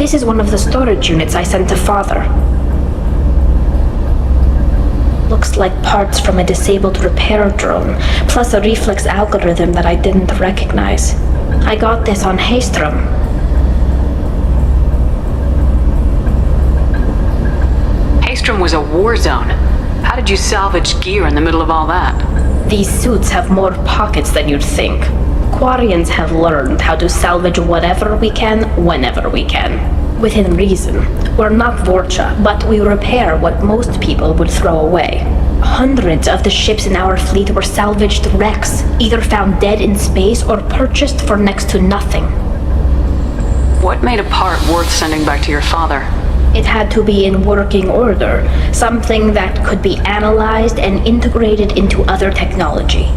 This is one of the storage units I sent to Father. Looks like parts from a disabled repair drone, plus a reflex algorithm that I didn't recognize. I got this on Haystrom. Haystrom was a war zone. How did you salvage gear in the middle of all that? These suits have more pockets than you'd think. Quarians have learned how to salvage whatever we can, whenever we can. Within reason. We're not Vorcha, but we repair what most people would throw away. Hundreds of the ships in our fleet were salvaged wrecks, either found dead in space or purchased for next to nothing. What made a part worth sending back to your father? It had to be in working order, something that could be analyzed and integrated into other technology.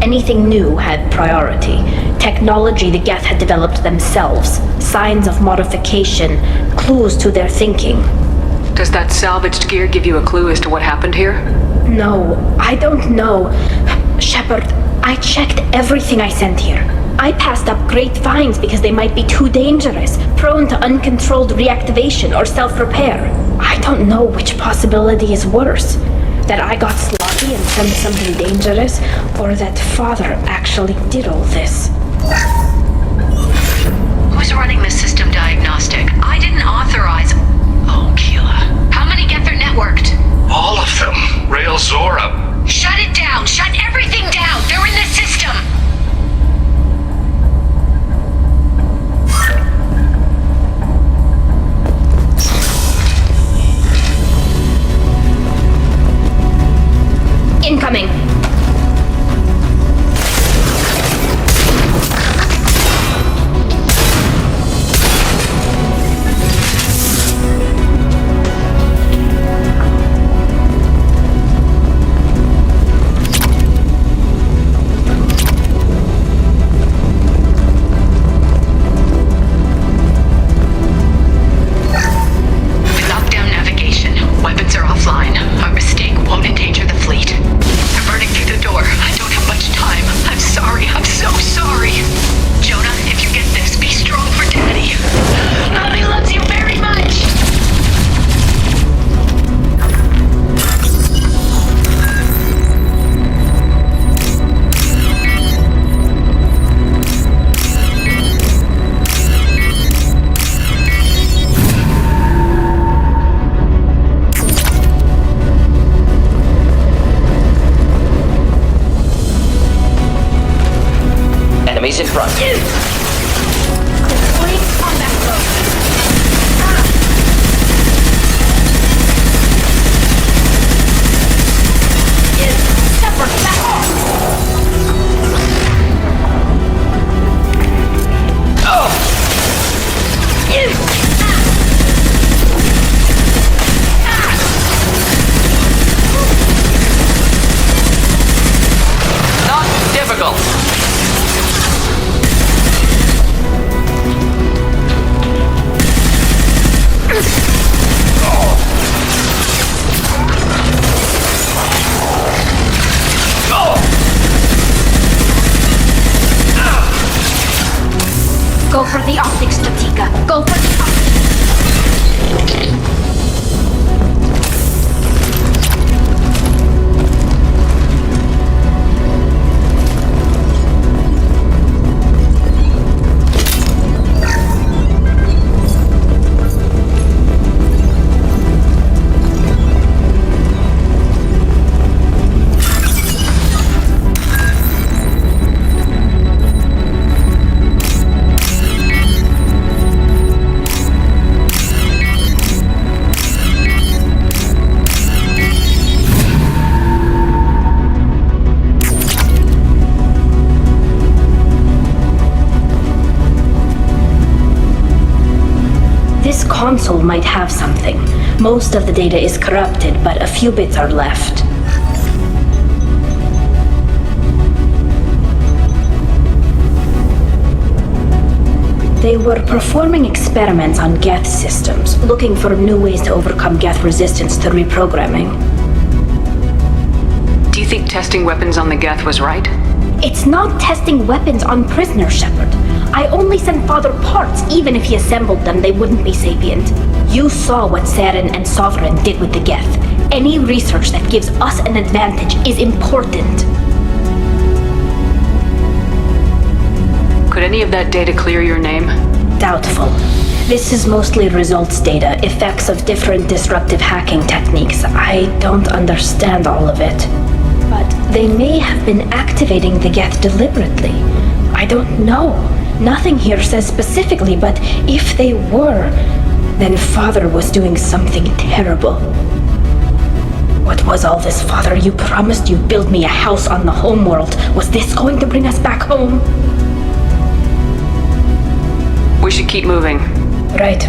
Anything new had priority. Technology the Geth had developed themselves, signs of modification, clues to their thinking. Does that salvaged gear give you a clue as to what happened here? No, I don't know. Shepard, I checked everything I sent here. I passed up great finds because they might be too dangerous, prone to uncontrolled reactivation or self-repair. I don't know which possibility is worse. That I got sloppy and sent something dangerous, or that Father actually did all this. Who's running the system diagnostic? I didn't authorize... Oh, Keela. How many Geth are networked? All of them. Rail Zora. Shut it down! Shut everything down! They're in the system! Incoming! Enemies in front. Not difficult. Go for the optics, Jatika. Go for the optics. This console might have something. Most of the data is corrupted, but a few bits are left. They were performing experiments on Geth systems, looking for new ways to overcome Geth resistance to reprogramming. Do you think testing weapons on the Geth was right? It's not testing weapons on prisoners, Shepard. I only sent Father parts. Even if he assembled them, they wouldn't be sapient. You saw what Saren and Sovereign did with the Geth. Any research that gives us an advantage is important. Could any of that data clear your name? Doubtful. This is mostly results data, effects of different disruptive hacking techniques. I don't understand all of it. But they may have been activating the Geth deliberately. I don't know. Nothing here says specifically, but if they were, then Father was doing something terrible. What was all this, Father? You promised you'd build me a house on the homeworld. Was this going to bring us back home? We should keep moving. Right.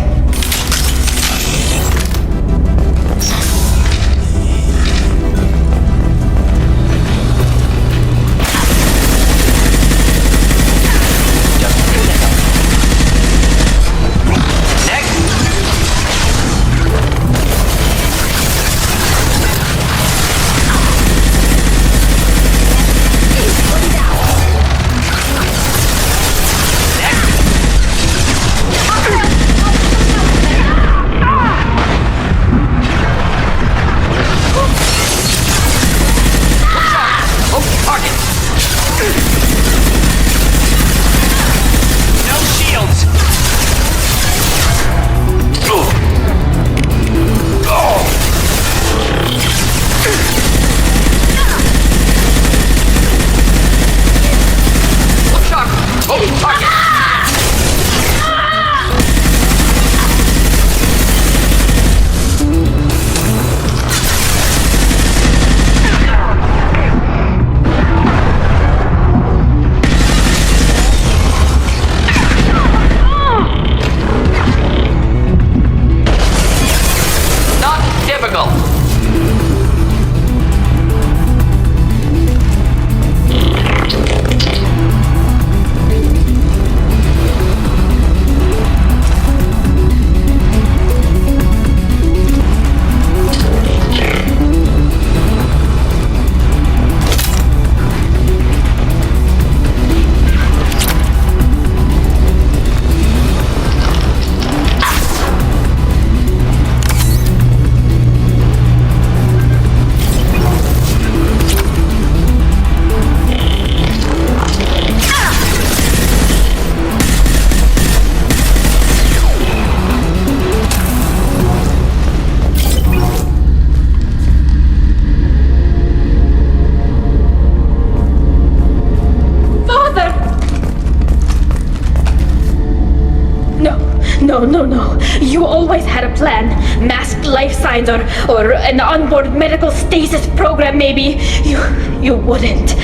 No. You always had a plan. Masked life signs or an onboard medical stasis program maybe. You wouldn't.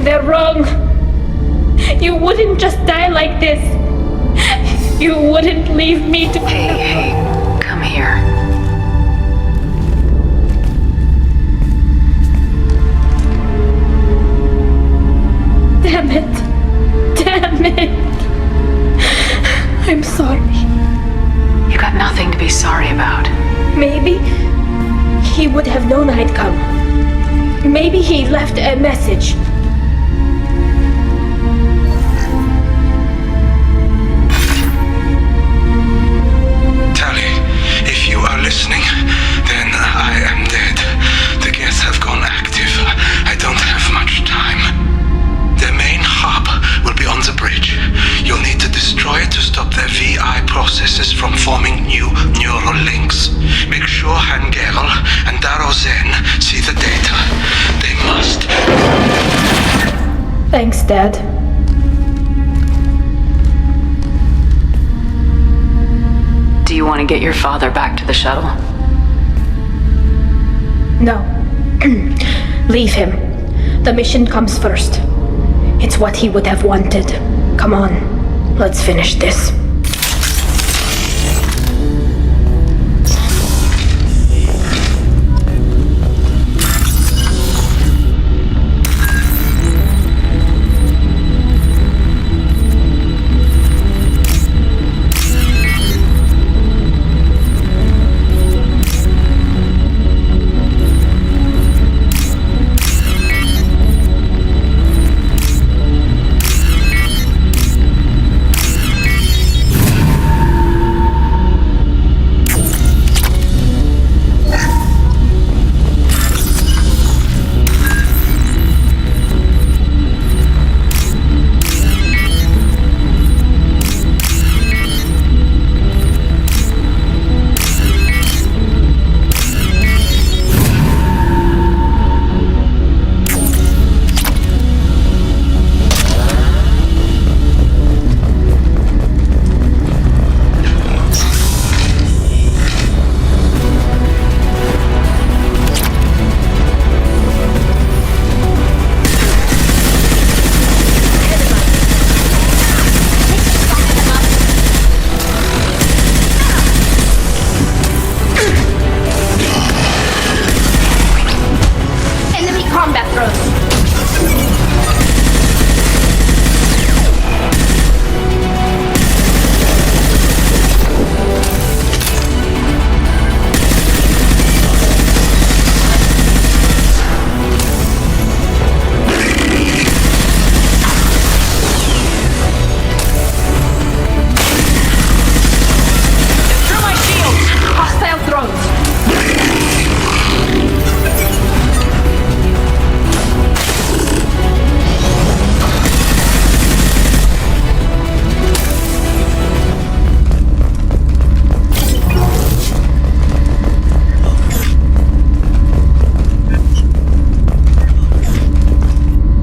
They're wrong. You wouldn't just die like this. You wouldn't leave me to... Hey, come here. Damn it. I'm sorry. You got nothing to be sorry about. Maybe he would have known I'd come. Maybe he left a message. Tally, if you are listening, then I am dead. The Geth have gone active. I don't have much time. Their main hub will be on the bridge. You'll need to destroy it to stop their VI processes from forming new neural links. Make sure Hangerl and Daro Zen see the data. They must. Thanks, Dad. Do you want to get your father back to the shuttle? No. Leave him. The mission comes first. It's what he would have wanted. Come on, let's finish this.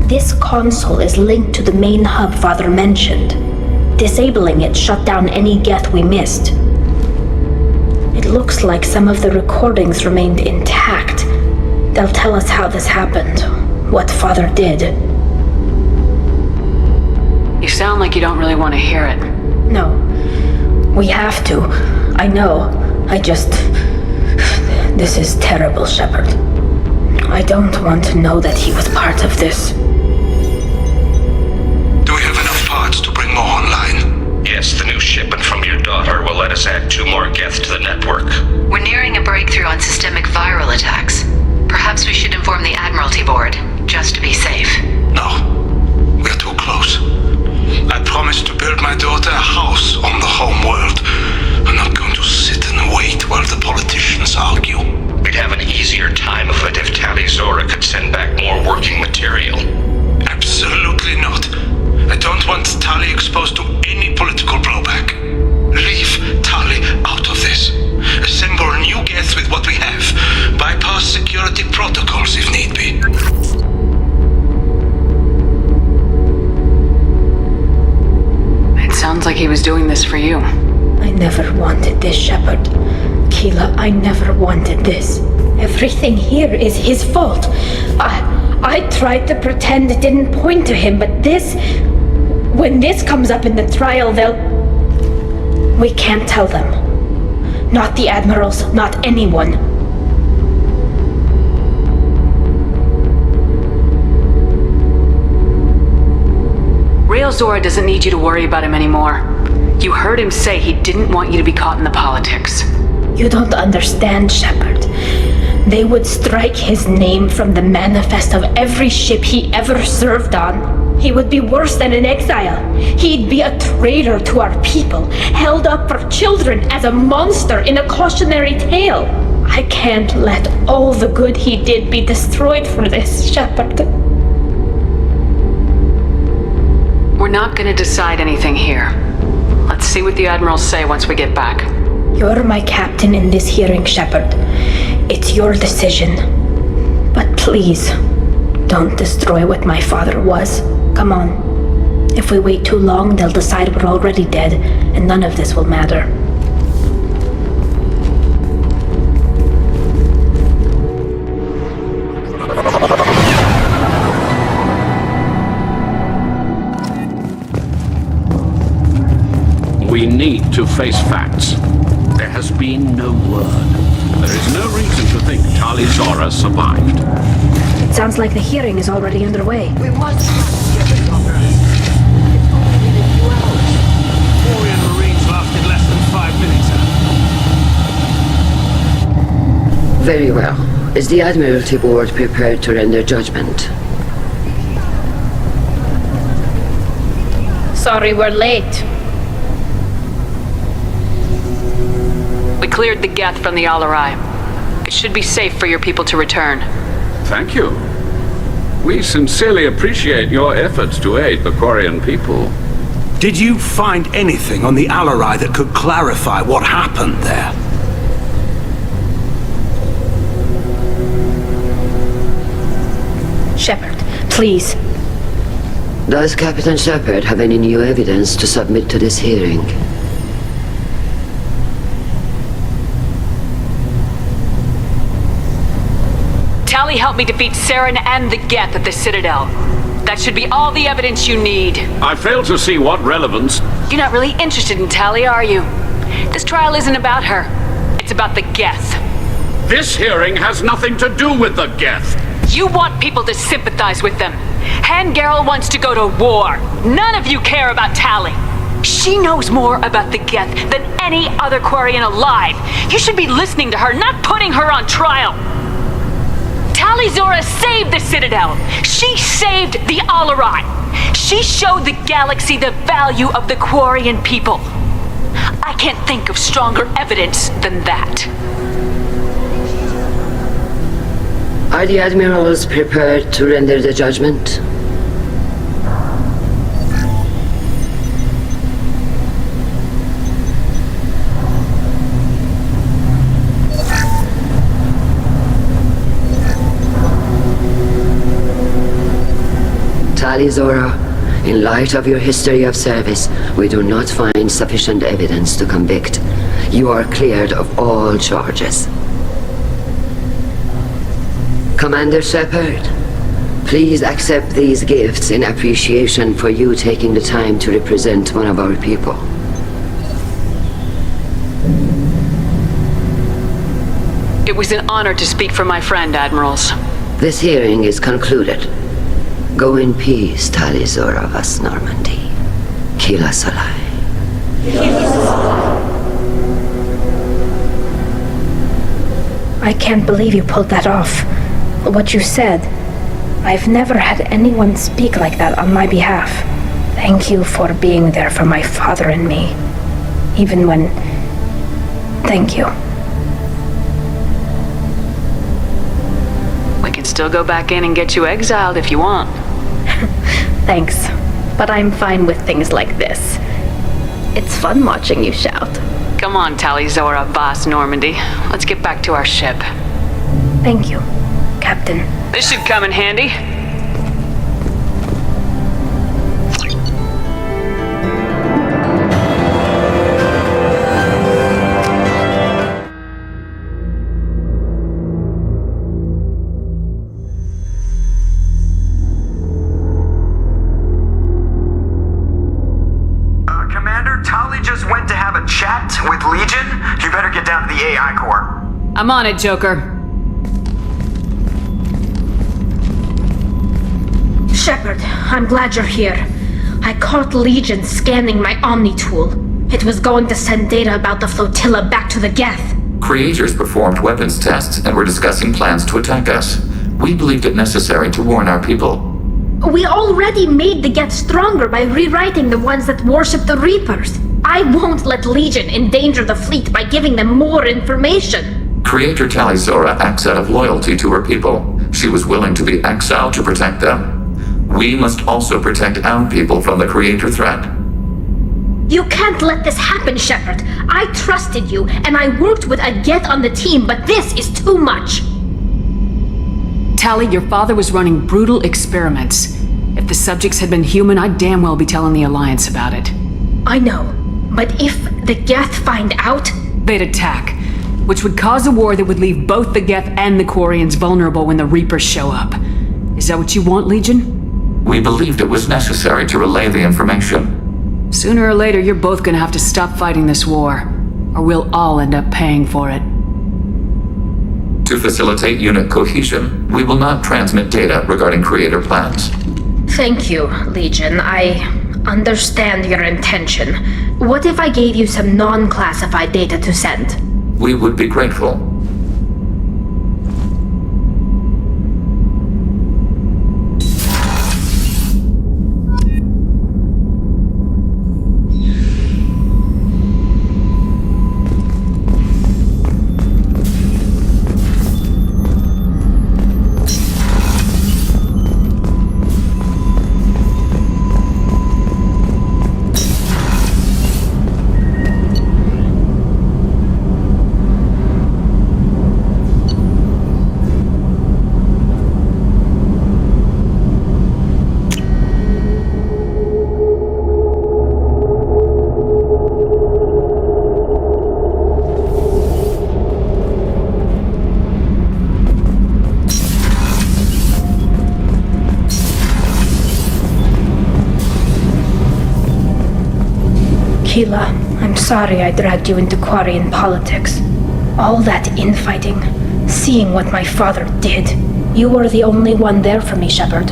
This console is linked to the main hub Father mentioned. Disabling it shut down any geth we missed. It looks like some of the recordings remained intact. They'll tell us how this happened, what Father did. You sound like you don't really want to hear it. No, we have to. I know. This is terrible, Shepard. I don't want to know that he was part of this. Do we have enough parts to bring more online? Yes, the new shipment from your daughter will let us add 2 more geth to the network. We're nearing a breakthrough on systemic viral attacks. Perhaps we should inform the Admiralty Board, just to be safe. No, we're too close. I promised to build my daughter a house on the home world. I'm not going to sit and wait while the politicians argue. We'd have an easier time of it if Tali Zora could send back more working material. Absolutely not. I don't want Tali exposed to any political blowback. Leave Tali out of this. Assemble new geth with what we have. Bypass security protocols if need be. It sounds like he was doing this for you. I never wanted this, Shepard. Keela, I never wanted this. Everything here is his fault. I tried to pretend it didn't point to him, but this... When this comes up in the trial, we can't tell them. Not the admirals, not anyone. Real Zora doesn't need you to worry about him anymore. You heard him say he didn't want you to be caught in the politics. You don't understand, Shepard. They would strike his name from the manifest of every ship he ever served on. He would be worse than an exile. He'd be a traitor to our people, held up for children as a monster in a cautionary tale. I can't let all the good he did be destroyed for this, Shepard. We're not gonna decide anything here. Let's see what the admirals say once we get back. You're my captain in this hearing, Shepard. It's your decision. But please, don't destroy what my father was. Come on. If we wait too long, they'll decide we're already dead, and none of this will matter. We need to face facts. There has been no word. There is no reason to think Tali Zora survived. It sounds like the hearing is already underway. We must get the doctor. It's only been a few hours. Foreign Marines lasted less than 5 minutes. Very well. Is the Admiralty Board prepared to render judgment? Sorry we're late. We cleared the geth from the Alarai. It should be safe for your people to return. Thank you. We sincerely appreciate your efforts to aid the Quarian people. Did you find anything on the Alarai that could clarify what happened there? Shepard, please. Does Captain Shepard have any new evidence to submit to this hearing? Tali helped me defeat Saren and the geth at the Citadel. That should be all the evidence you need. I fail to see what relevance... You're not really interested in Tali, are you? This trial isn't about her. It's about the geth. This hearing has nothing to do with the geth. You want people to sympathize with them. Hangarel wants to go to war. None of you care about Tali. She knows more about the geth than any other Quarian alive. You should be listening to her, not putting her on trial. Tali Zora saved the Citadel. She saved the Alarai. She showed the galaxy the value of the Quarian people. I can't think of stronger evidence than that. Are the Admirals prepared to render the judgment? Tali Zora, in light of your history of service, we do not find sufficient evidence to convict. You are cleared of all charges. Commander Shepard, please accept these gifts in appreciation for you taking the time to represent one of our people. It was an honor to speak for my friend, Admirals. This hearing is concluded. Go in peace, Tali Zora vas Normandy. Kila Salai. I can't believe you pulled that off. What you said. I've never had anyone speak like that on my behalf. Thank you for being there for my father and me. Even when... Thank you. We can still go back in and get you exiled if you want. Thanks. But I'm fine with things like this. It's fun watching you shout. Come on, Tali Zora vas Normandy. Let's get back to our ship. Thank you, Captain. This should come in handy. Commander, Tali just went to have a chat with Legion. You better get down to the AI core. I'm on it, Joker. Shepard, I'm glad you're here. I caught Legion scanning my Omni tool. It was going to send data about the flotilla back to the Geth. Creators performed weapons tests and were discussing plans to attack us. We believed it necessary to warn our people. We already made the Geth stronger by rewriting the ones that worship the Reapers. I won't let Legion endanger the fleet by giving them more information. Creator Tali Zora acts out of loyalty to her people. She was willing to be exiled to protect them. We must also protect our people from the Creator threat. You can't let this happen, Shepard. I trusted you, and I worked with a Geth on the team, but this is too much. Tali, your father was running brutal experiments. If the subjects had been human, I'd damn well be telling the Alliance about it. I know, but if the Geth find out... They'd attack, which would cause a war that would leave both the Geth and the Quarians vulnerable when the Reapers show up. Is that what you want, Legion? We believed it was necessary to relay the information. Sooner or later, you're both gonna have to stop fighting this war, or we'll all end up paying for it. To facilitate unit cohesion, we will not transmit data regarding Creator plans. Thank you, Legion. I understand your intention. What if I gave you some non-classified data to send? We would be grateful. Keela, I'm sorry I dragged you into Quarian politics. All that infighting, seeing what my father did. You were the only one there for me, Shepard.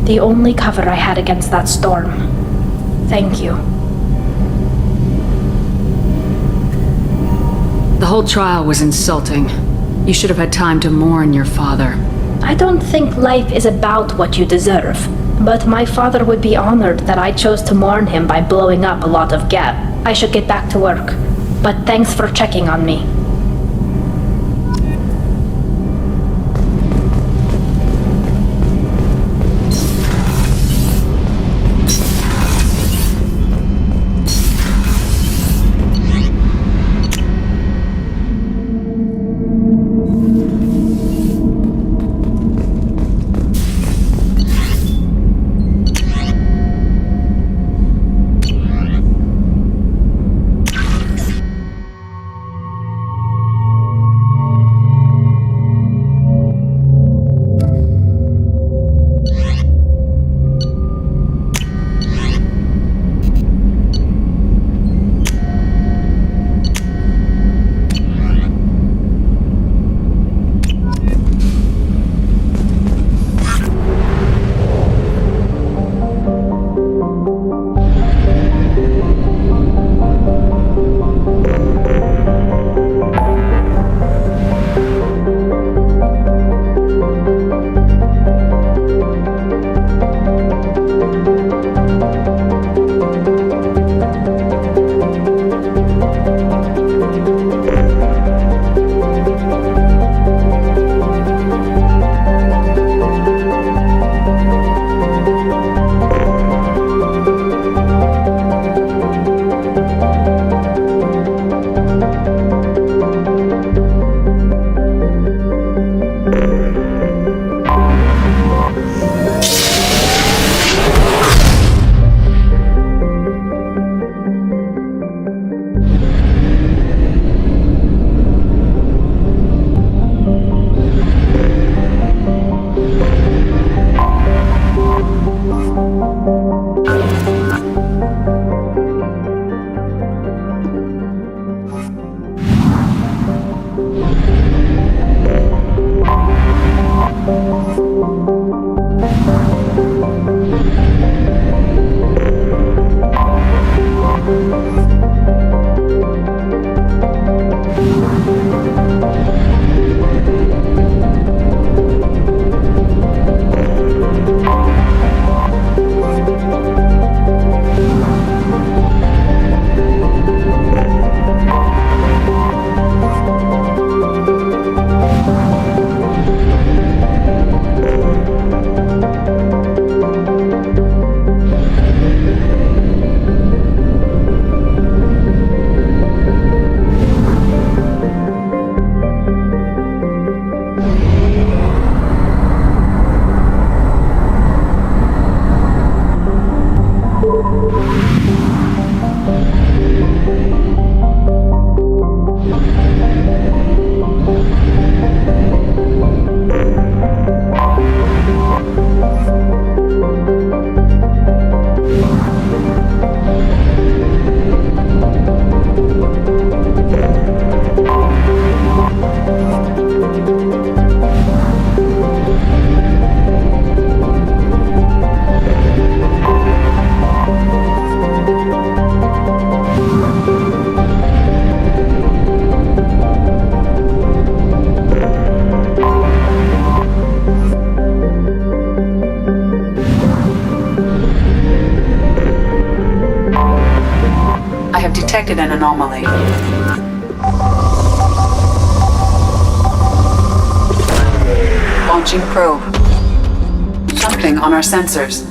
The only cover I had against that storm. Thank you. The whole trial was insulting. You should have had time to mourn your father. I don't think life is about what you deserve. But my father would be honored that I chose to mourn him by blowing up a lot of Geth. I should get back to work. But thanks for checking on me. Detected an anomaly. Launching probe. Something on our sensors.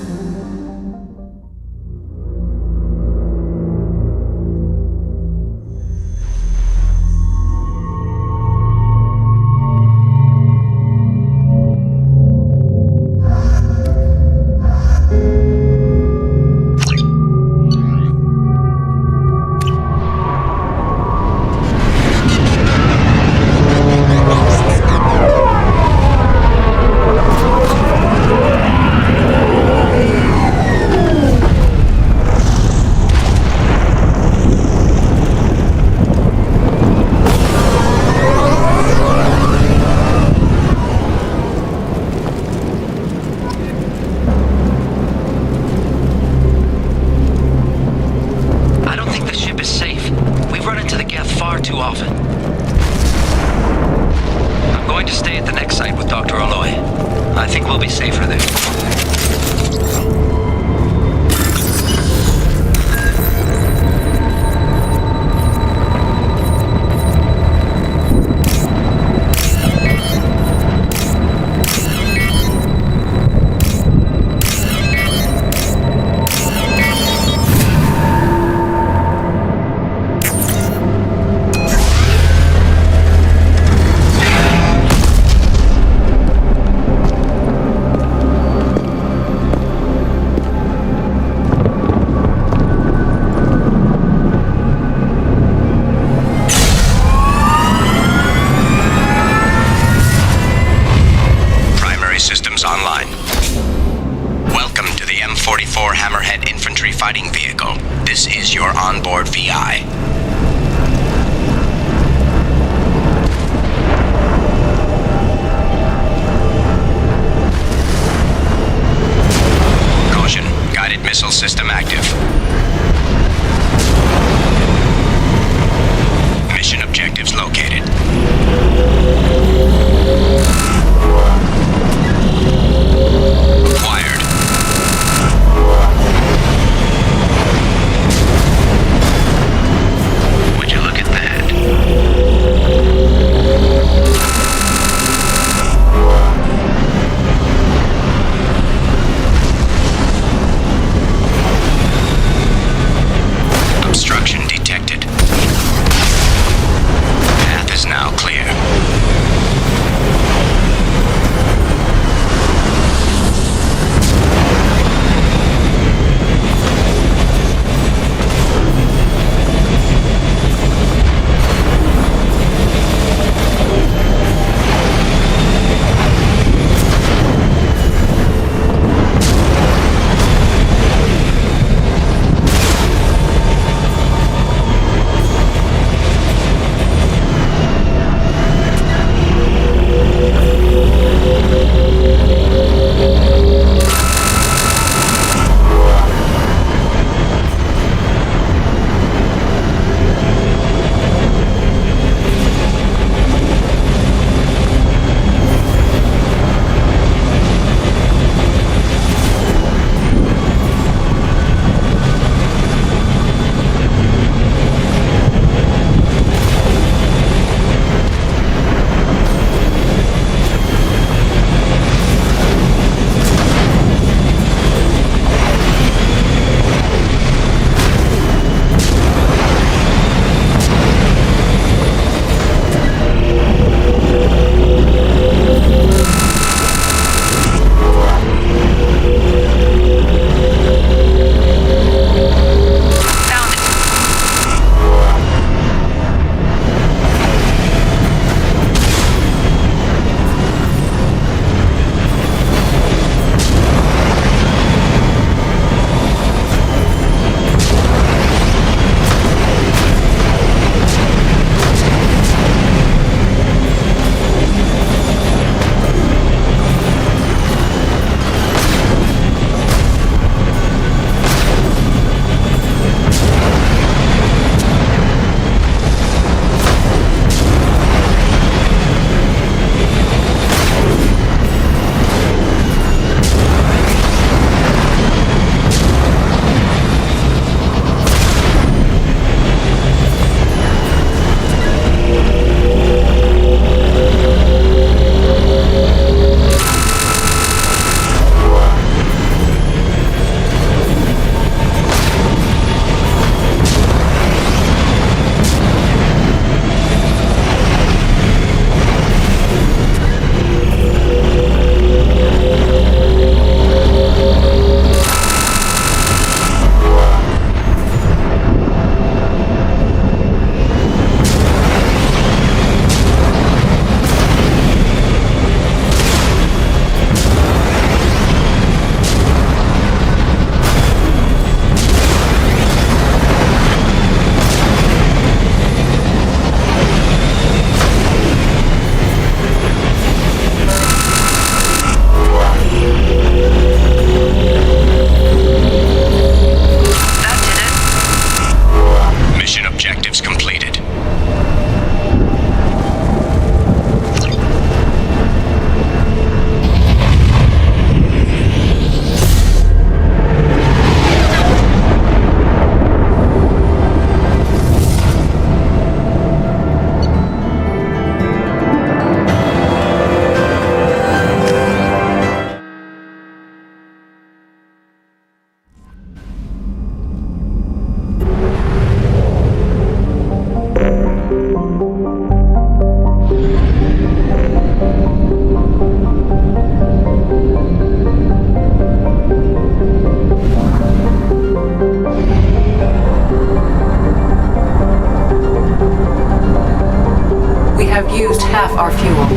half our fuel.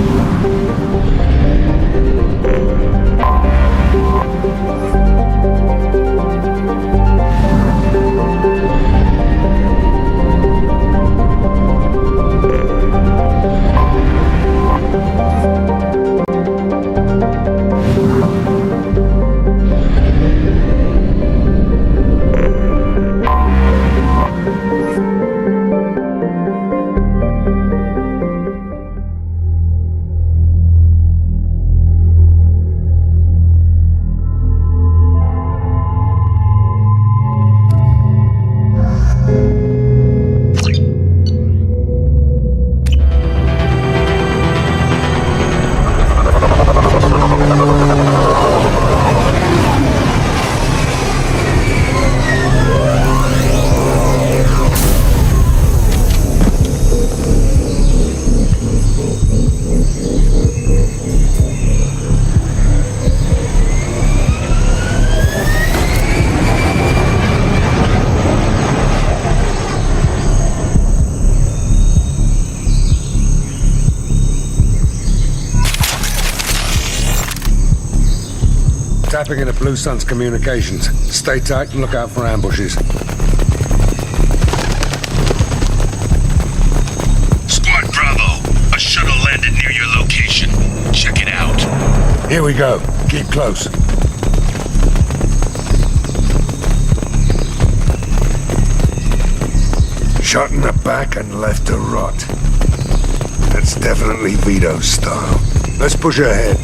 Tapping into Blue Sun's communications. Stay tight and look out for ambushes. Squad Bravo, a shuttle landed near your location. Check it out. Here we go. Keep close. Shot in the back and left to rot. That's definitely Vito's style. Let's push ahead.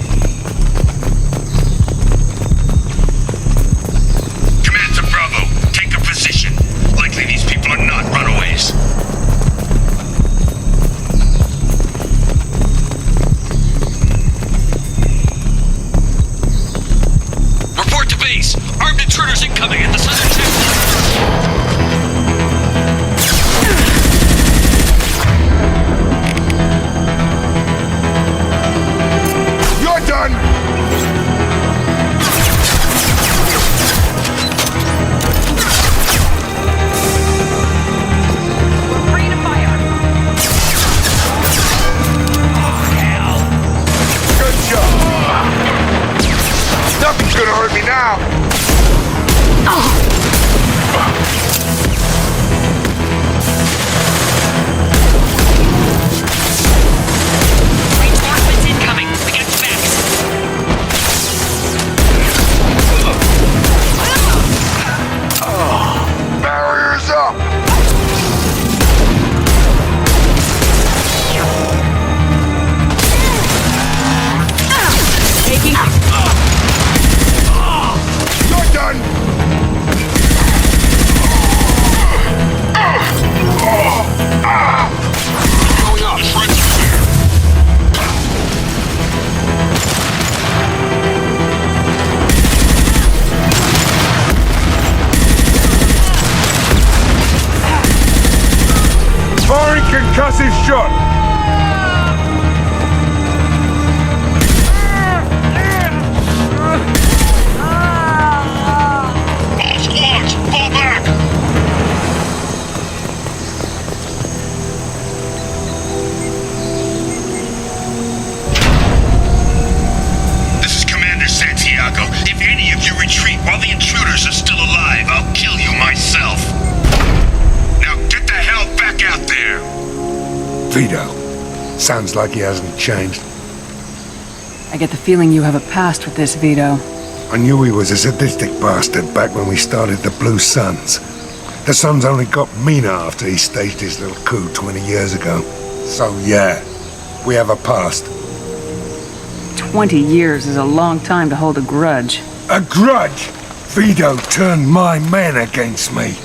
Concussive shot! All squads, fall back! This is Commander Santiago. If any of you retreat while the intruders are still alive, I'll kill you myself. Now get the hell back out there! Vito. Sounds like he hasn't changed. I get the feeling you have a past with this, Vito. I knew he was a sadistic bastard back when we started the Blue Suns. The Suns only got meaner after he staged his little coup 20 years ago. So yeah, we have a past. 20 years is a long time to hold a grudge. A grudge? Vito turned my men against me.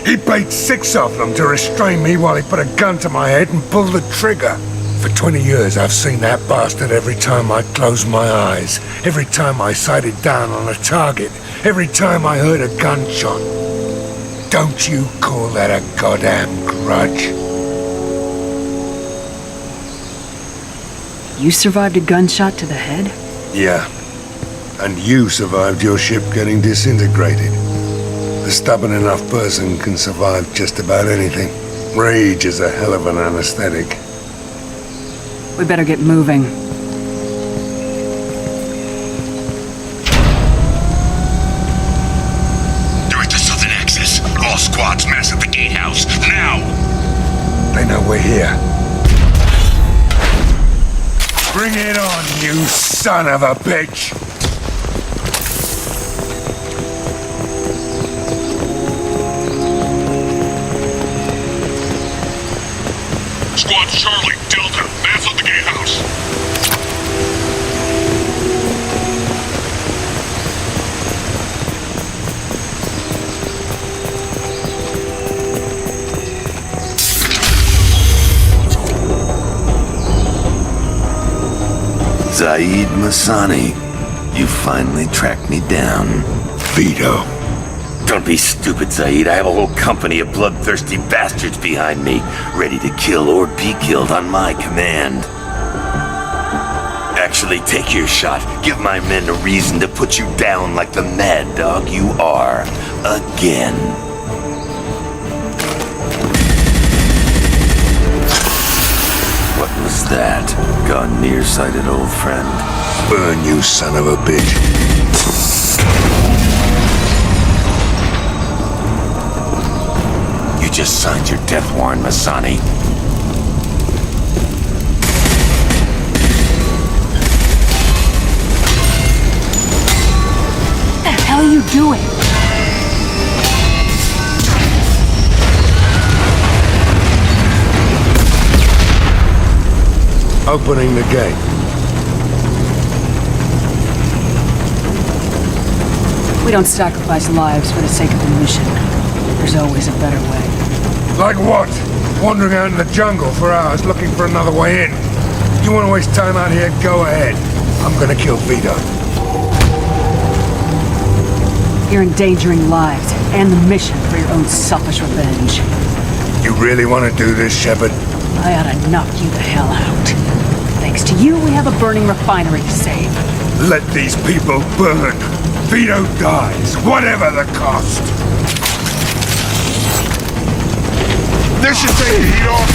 He paid 6 of them to restrain me while he put a gun to my head and pulled the trigger. For 20 years I've seen that bastard every time I closed my eyes, every time I sighted down on a target, every time I heard a gunshot. Don't you call that a goddamn grudge? You survived a gunshot to the head? Yeah. And you survived your ship getting disintegrated. A stubborn enough person can survive just about anything. Rage is a hell of an anesthetic. We better get moving. They're at the southern axis. All squads mass at the gatehouse. Now! They know we're here. Bring it on, you son of a bitch! Squad Charlie, Delta, mass at the gatehouse. Zaid Masani, you finally tracked me down. Vito. Don't be stupid, Zaid. I have a whole company of bloodthirsty bastards behind me, ready to kill or be killed on my command. Actually, take your shot. Give my men a reason to put you down like the mad dog you are. Again. What was that? Gone nearsighted, old friend. Burn, you son of a bitch. You just signed your death warrant, Masani. What the hell are you doing? Opening the gate. We don't sacrifice lives for the sake of the mission. There's always a better way. Like what? Wandering out in the jungle for hours looking for another way in. You want to waste time out here? Go ahead. I'm gonna kill Vito. You're endangering lives and the mission for your own selfish revenge. You really want to do this, Shepard? I ought to knock you the hell out. Thanks to you, we have a burning refinery to save. Let these people burn. Vito dies, whatever the cost. This should take the heat off.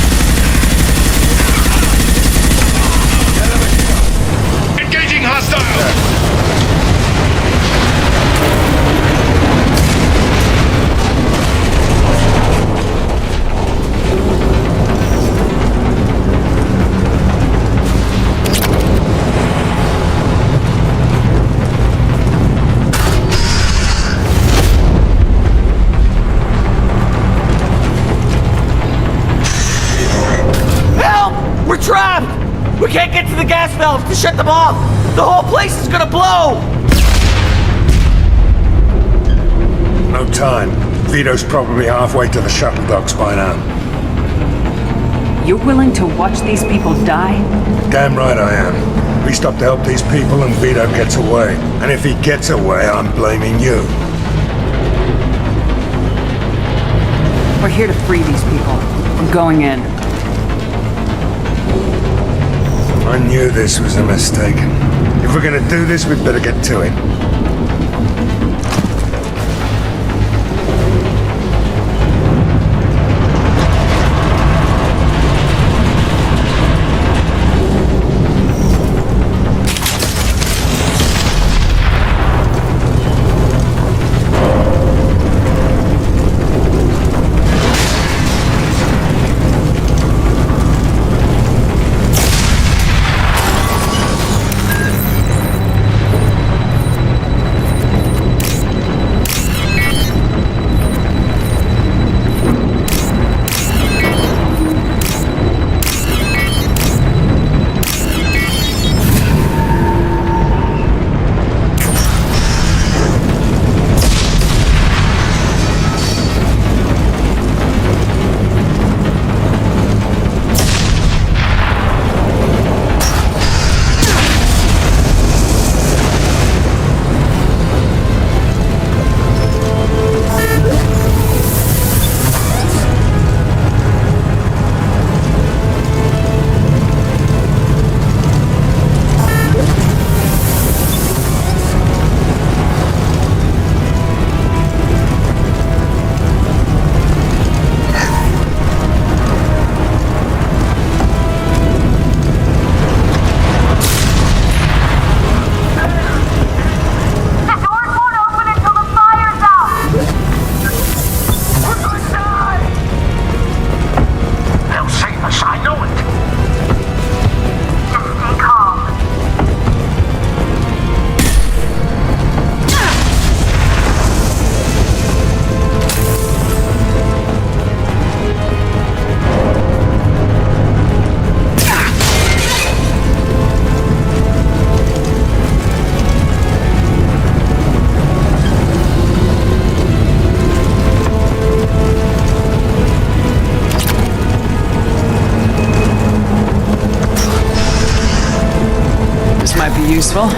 Engaging hostile! We're trapped! We can't get to the gas valves to shut them off! The whole place is gonna blow! No time. Vito's probably halfway to the shuttle docks by now. You're willing to watch these people die? Damn right I am. We stop to help these people and Vito gets away. And if he gets away, I'm blaming you. We're here to free these people. We're going in. I knew this was a mistake. If we're gonna do this, we'd better get to it. useful.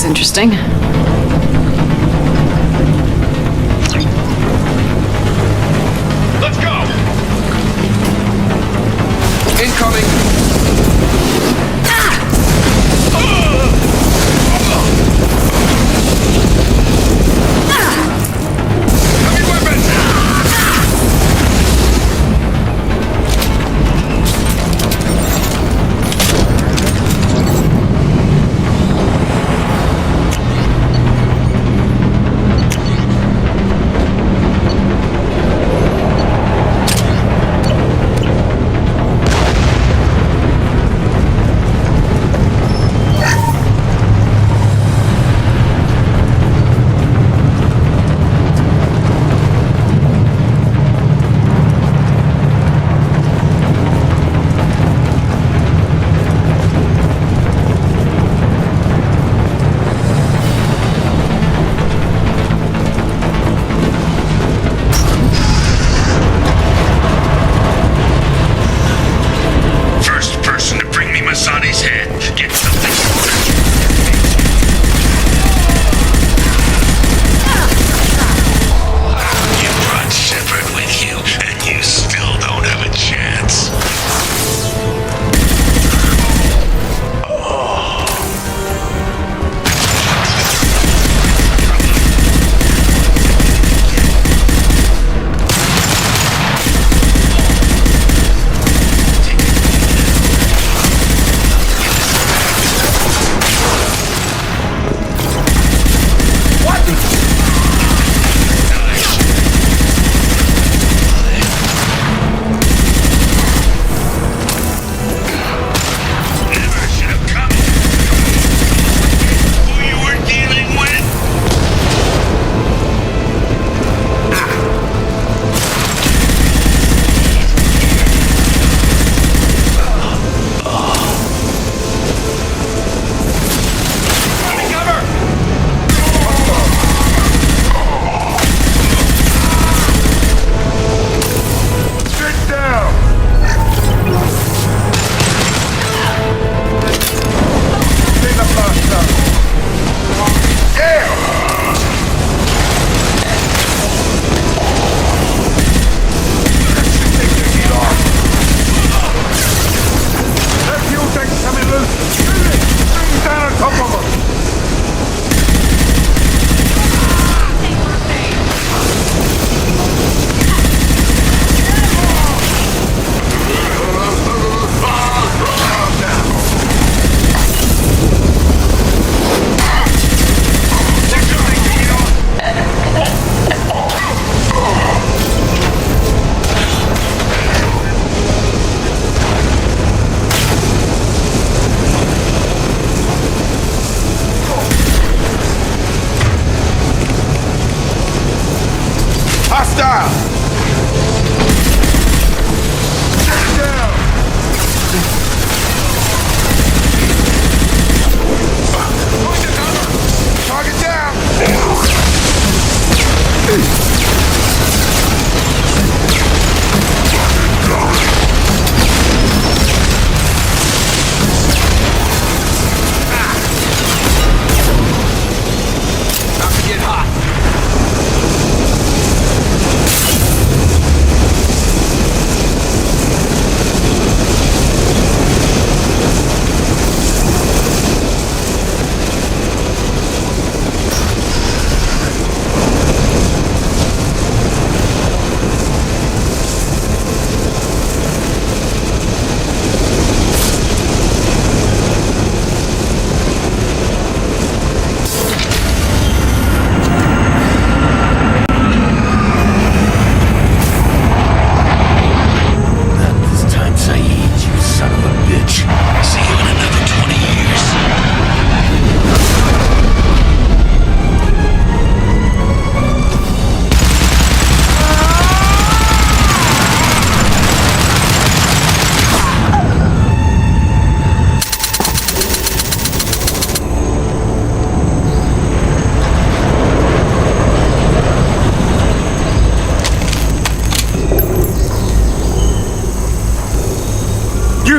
Interesting. Let's go! Incoming! Heavy weapons!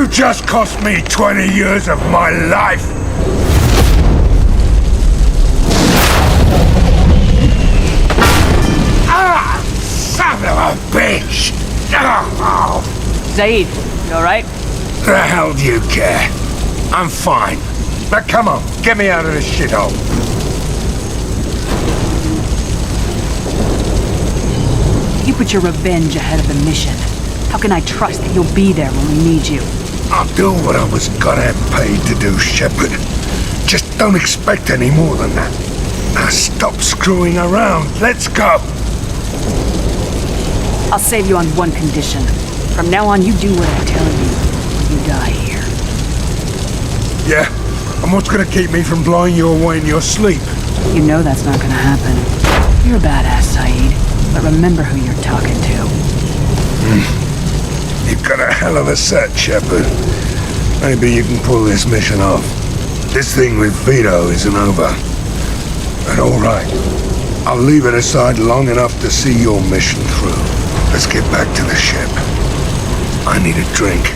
You just cost me 20 years of my life! Ah! Son of a bitch! Oh. Zaid, you alright? The hell do you care? I'm fine. Now come on, get me out of this shithole. You put your revenge ahead of the mission. How can I trust that you'll be there when we need you? I'll do what I was goddamn paid to do, Shepard. Just don't expect any more than that. Now stop screwing around. Let's go. I'll save you on one condition. From now on, you do what I tell you, or you die here. Yeah? And what's gonna keep me from blowing you away in your sleep? You know that's not gonna happen. You're a badass, Saeed. But remember who you're talking to. You've got a hell of a set, Shepard. Maybe you can pull this mission off. This thing with Vito isn't over. But alright. I'll leave it aside long enough to see your mission through. Let's get back to the ship. I need a drink.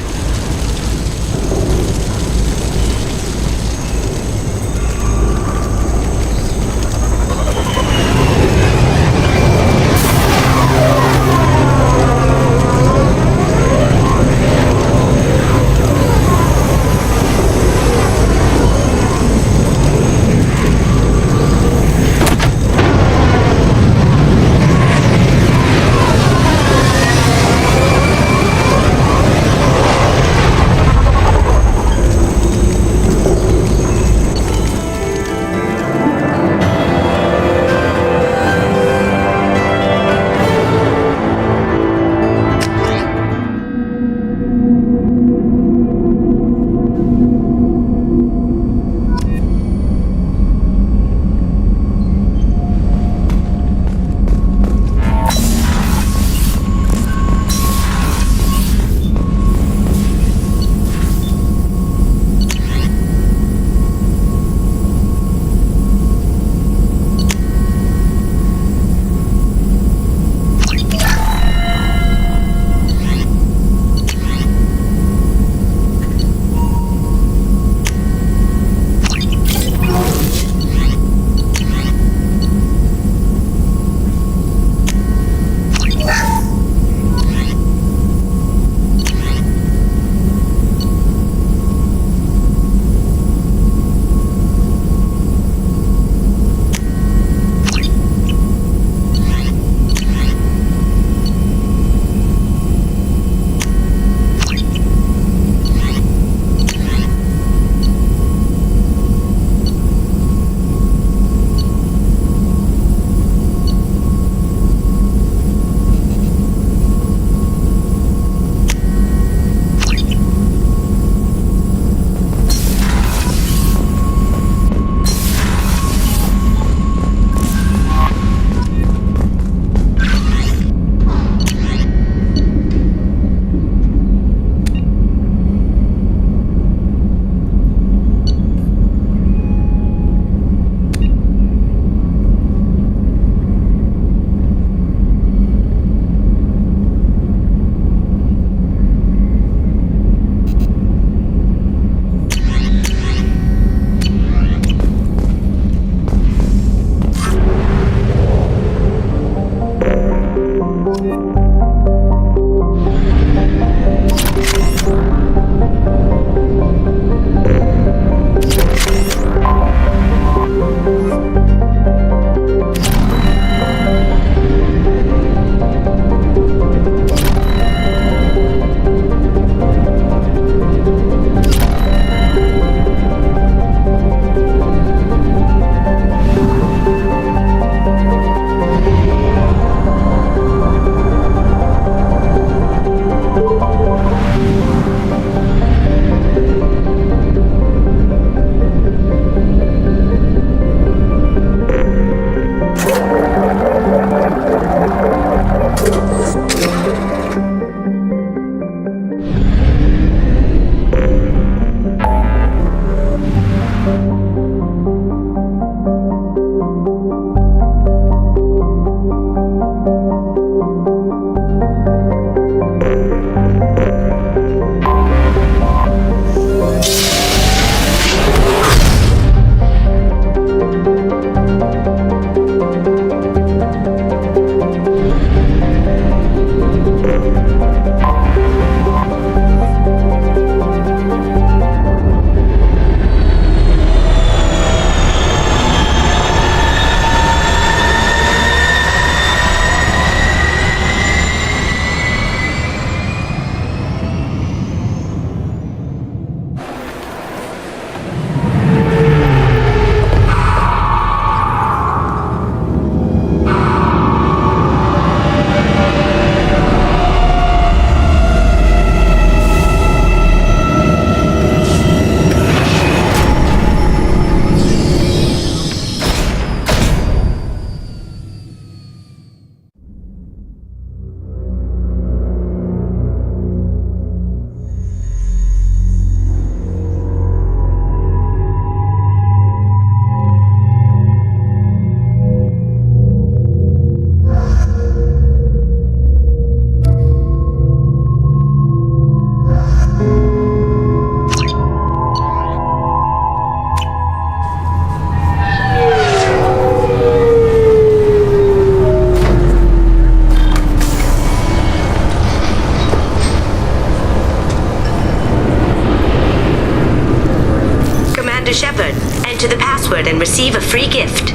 password and receive a free gift.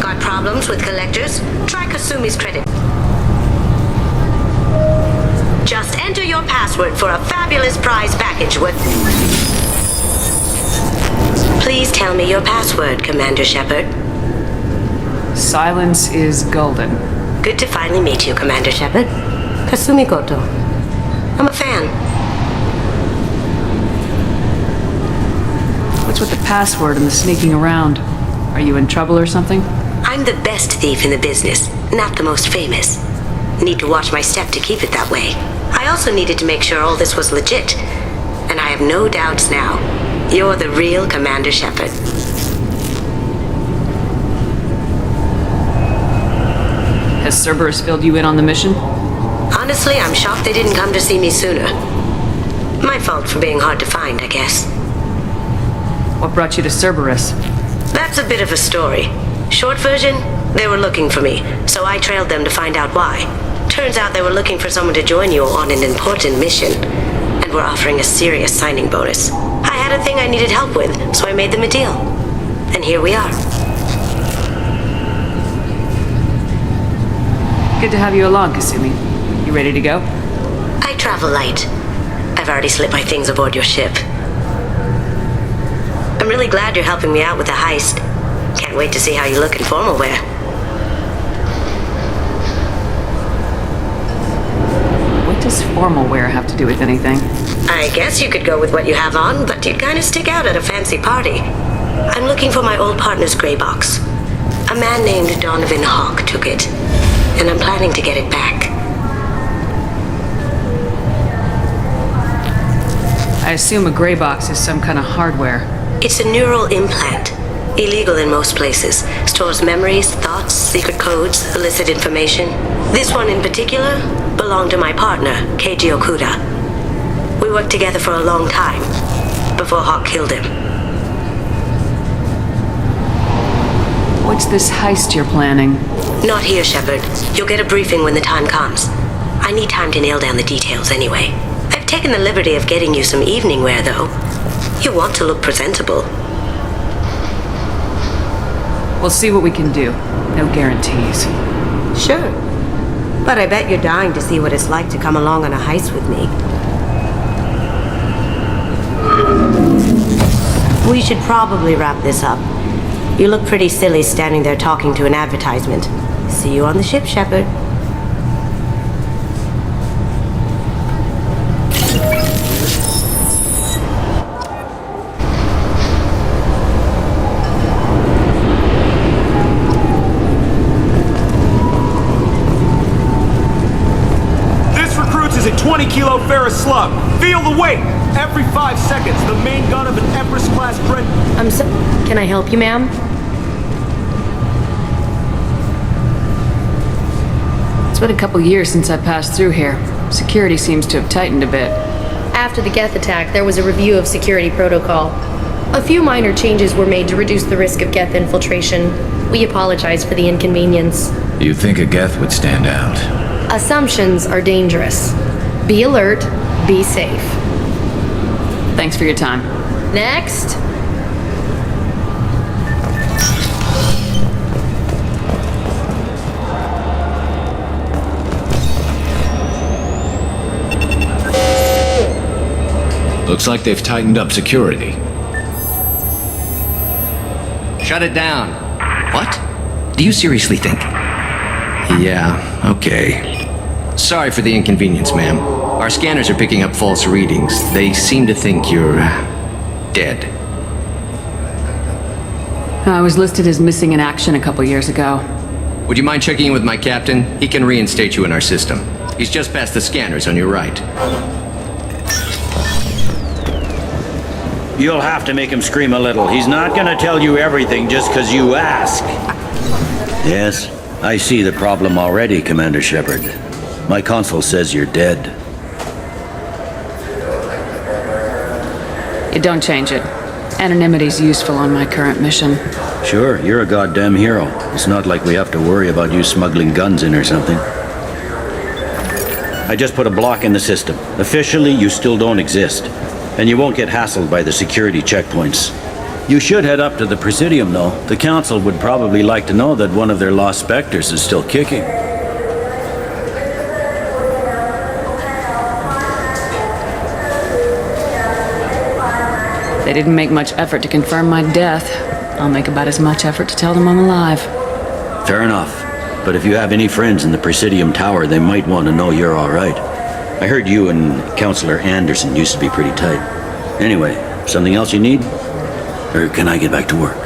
Got problems with collectors? Try Kasumi's credit. Just enter your password for a fabulous prize package with... Please tell me your password, Commander Shepard. Silence is golden. Good to finally meet you, Commander Shepard. Kasumi Koto. I'm a fan. What's with the password and the sneaking around? Are you in trouble or something? I'm the best thief in the business, not the most famous. Need to watch my step to keep it that way. I also needed to make sure all this was legit. And I have no doubts now. You're the real Commander Shepard. Has Cerberus filled you in on the mission? Honestly, I'm shocked they didn't come to see me sooner. My fault for being hard to find, I guess. What brought you to Cerberus? That's a bit of a story. Short version, they were looking for me, so I trailed them to find out why. Turns out they were looking for someone to join you on an important mission, and were offering a serious signing bonus. I had a thing I needed help with, so I made them a deal. And here we are. Good to have you along, Kasumi. You ready to go? I travel light. I've already slipped my things aboard your ship. I'm really glad you're helping me out with the heist. Can't wait to see how you look in formal wear. What does formal wear have to do with anything? I guess you could go with what you have on, but you'd kind of stick out at a fancy party. I'm looking for my old partner's gray box. A man named Donovan Hawk took it, and I'm planning to get it back. I assume a gray box is some kind of hardware. It's a neural implant. Illegal in most places. Stores memories, thoughts, secret codes, illicit information. This one in particular belonged to my partner, Keiji Okuda. We worked together for a long time, before Hawk killed him. What's this heist you're planning? Not here, Shepard. You'll get a briefing when the time comes. I need time to nail down the details anyway. I've taken the liberty of getting you some evening wear, though. You want to look presentable. We'll see what we can do. No guarantees. Sure. But I bet you're dying to see what it's like to come along on a heist with me. We should probably wrap this up. You look pretty silly standing there talking to an advertisement. See you on the ship, Shepard. This recruits is a 20-kilo ferrous slug. Feel the weight! Every 5 seconds, the main gun of an Empress-class friend... Can I help you, ma'am? It's been a couple years since I passed through here. Security seems to have tightened a bit. After the Geth attack, there was a review of security protocol. A few minor changes were made to reduce the risk of Geth infiltration. We apologize for the inconvenience. You'd think a Geth would stand out. Assumptions are dangerous. Be alert, be safe. Thanks for your time. Next. Looks like they've tightened up security. Shut it down. What? Do you seriously think? Yeah, okay. Sorry for the inconvenience, ma'am. Our scanners are picking up false readings. They seem to think you're... dead. I was listed as missing in action a couple years ago. Would you mind checking in with my captain? He can reinstate you in our system. He's just past the scanners on your right. You'll have to make him scream a little. He's not gonna tell you everything just because you ask. Yes, I see the problem already, Commander Shepard. My console says you're dead. It don't change it. Anonymity's useful on my current mission. Sure, you're a goddamn hero. It's not like we have to worry about you smuggling guns in or something. I just put a block in the system. Officially, you still don't exist. And you won't get hassled by the security checkpoints. You should head up to the Presidium, though. The Council would probably like to know that one of their lost specters is still kicking. They didn't make much effort to confirm my death. I'll make about as much effort to tell them I'm alive. Fair enough. But if you have any friends in the Presidium Tower, they might want to know you're all right. I heard you and Counselor Anderson used to be pretty tight. Anyway, something else you need? Or can I get back to work?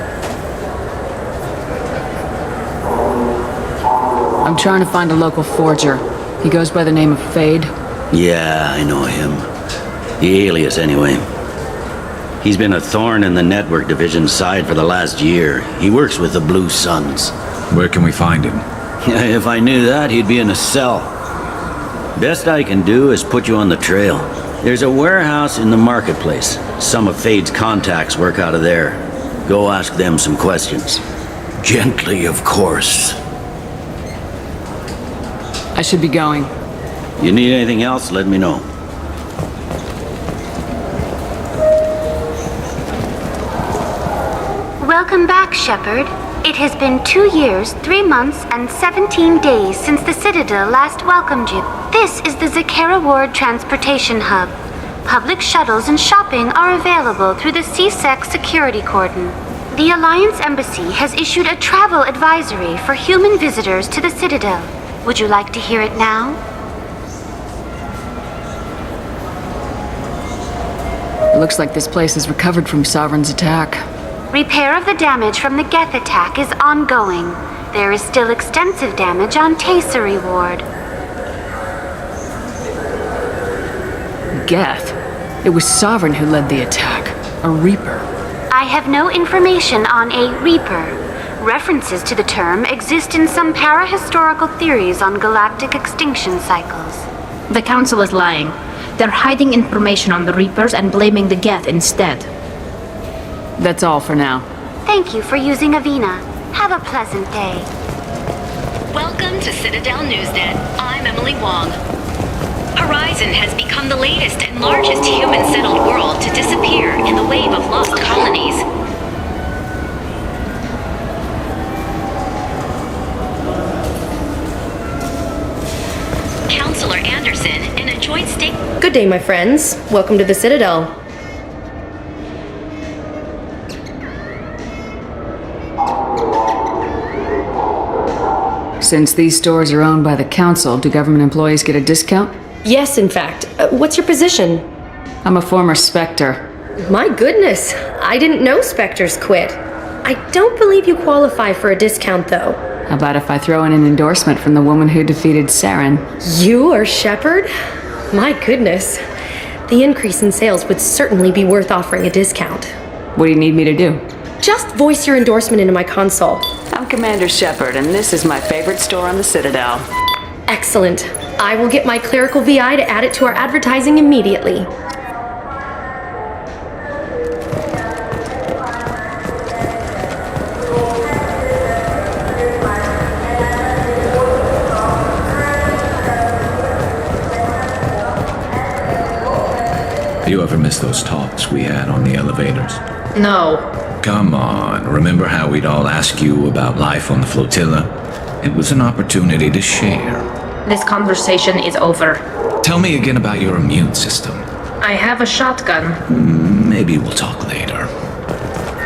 I'm trying to find a local forger. He goes by the name of Fade. Yeah, I know him. The alias, anyway. He's been a thorn in the network division's side for the last year. He works with the Blue Suns. Where can we find him? If I knew that, he'd be in a cell. Best I can do is put you on the trail. There's a warehouse in the marketplace. Some of Fade's contacts work out of there. Go ask them some questions. Gently, of course. I should be going. You need anything else, let me know. Welcome back, Shepard. It has been 2 years, 3 months, and 17 days since the Citadel last welcomed you. This is the Zakera Ward Transportation Hub. Public shuttles and shopping are available through the CSEC security cordon. The Alliance Embassy has issued a travel advisory for human visitors to the Citadel. Would you like to hear it now? Looks like this place has recovered from Sovereign's attack. Repair of the damage from the Geth attack is ongoing. There is still extensive damage on Tasery Ward. Geth? It was Sovereign who led the attack. A Reaper. I have no information on a Reaper. References to the term exist in some parahistorical theories on galactic extinction cycles. The Council is lying. They're hiding information on the Reapers and blaming the Geth instead. That's all for now. Thank you for using Avina. Have a pleasant day. Welcome to Citadel Newsnet. I'm Emily Wong. Horizon has become the latest and largest human-settled world to disappear in the wave of lost colonies. Counselor Anderson, in a joint statement. Good day, my friends. Welcome to the Citadel. Since these stores are owned by the Council, do government employees get a discount? Yes, in fact. What's your position? I'm a former Spectre. My goodness, I didn't know Spectres quit. I don't believe you qualify for a discount, though. How about if I throw in an endorsement from the woman who defeated Saren? You are Shepard? My goodness. The increase in sales would certainly be worth offering a discount. What do you need me to do? Just voice your endorsement into my console. I'm Commander Shepard, and this is my favorite store on the Citadel. Excellent. I will get my clerical VI to add it to our advertising immediately. You ever miss those talks we had on the elevators? No. Come on, remember how we'd all ask you about life on the flotilla? It was an opportunity to share. This conversation is over. Tell me again about your immune system. I have a shotgun. Maybe we'll talk later.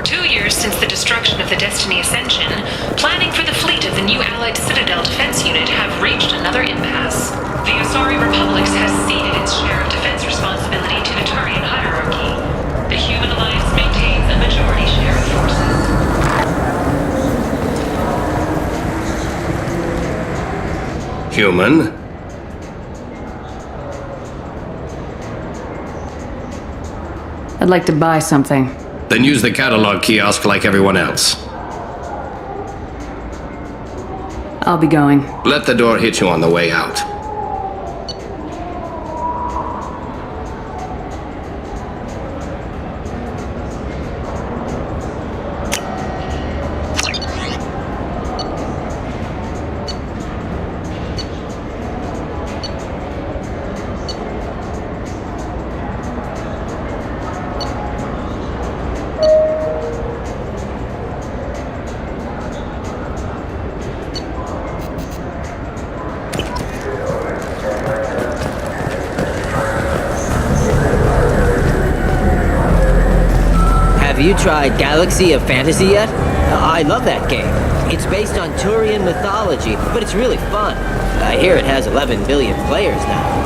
2 years since the destruction of the Destiny Ascension, planning for the fleet of the new Allied Citadel Defense Unit have reached another impasse. The Asari Republics has ceded its share of defense responsibility to the Turian hierarchy. The Human Alliance maintains a majority share of forces. Human? I'd like to buy something. Then use the catalog kiosk like everyone else. I'll be going. Let the door hit you on the way out. you tried Galaxy of Fantasy yet? I love that game. It's based on Turian mythology, but it's really fun. I hear it has 11 billion players now.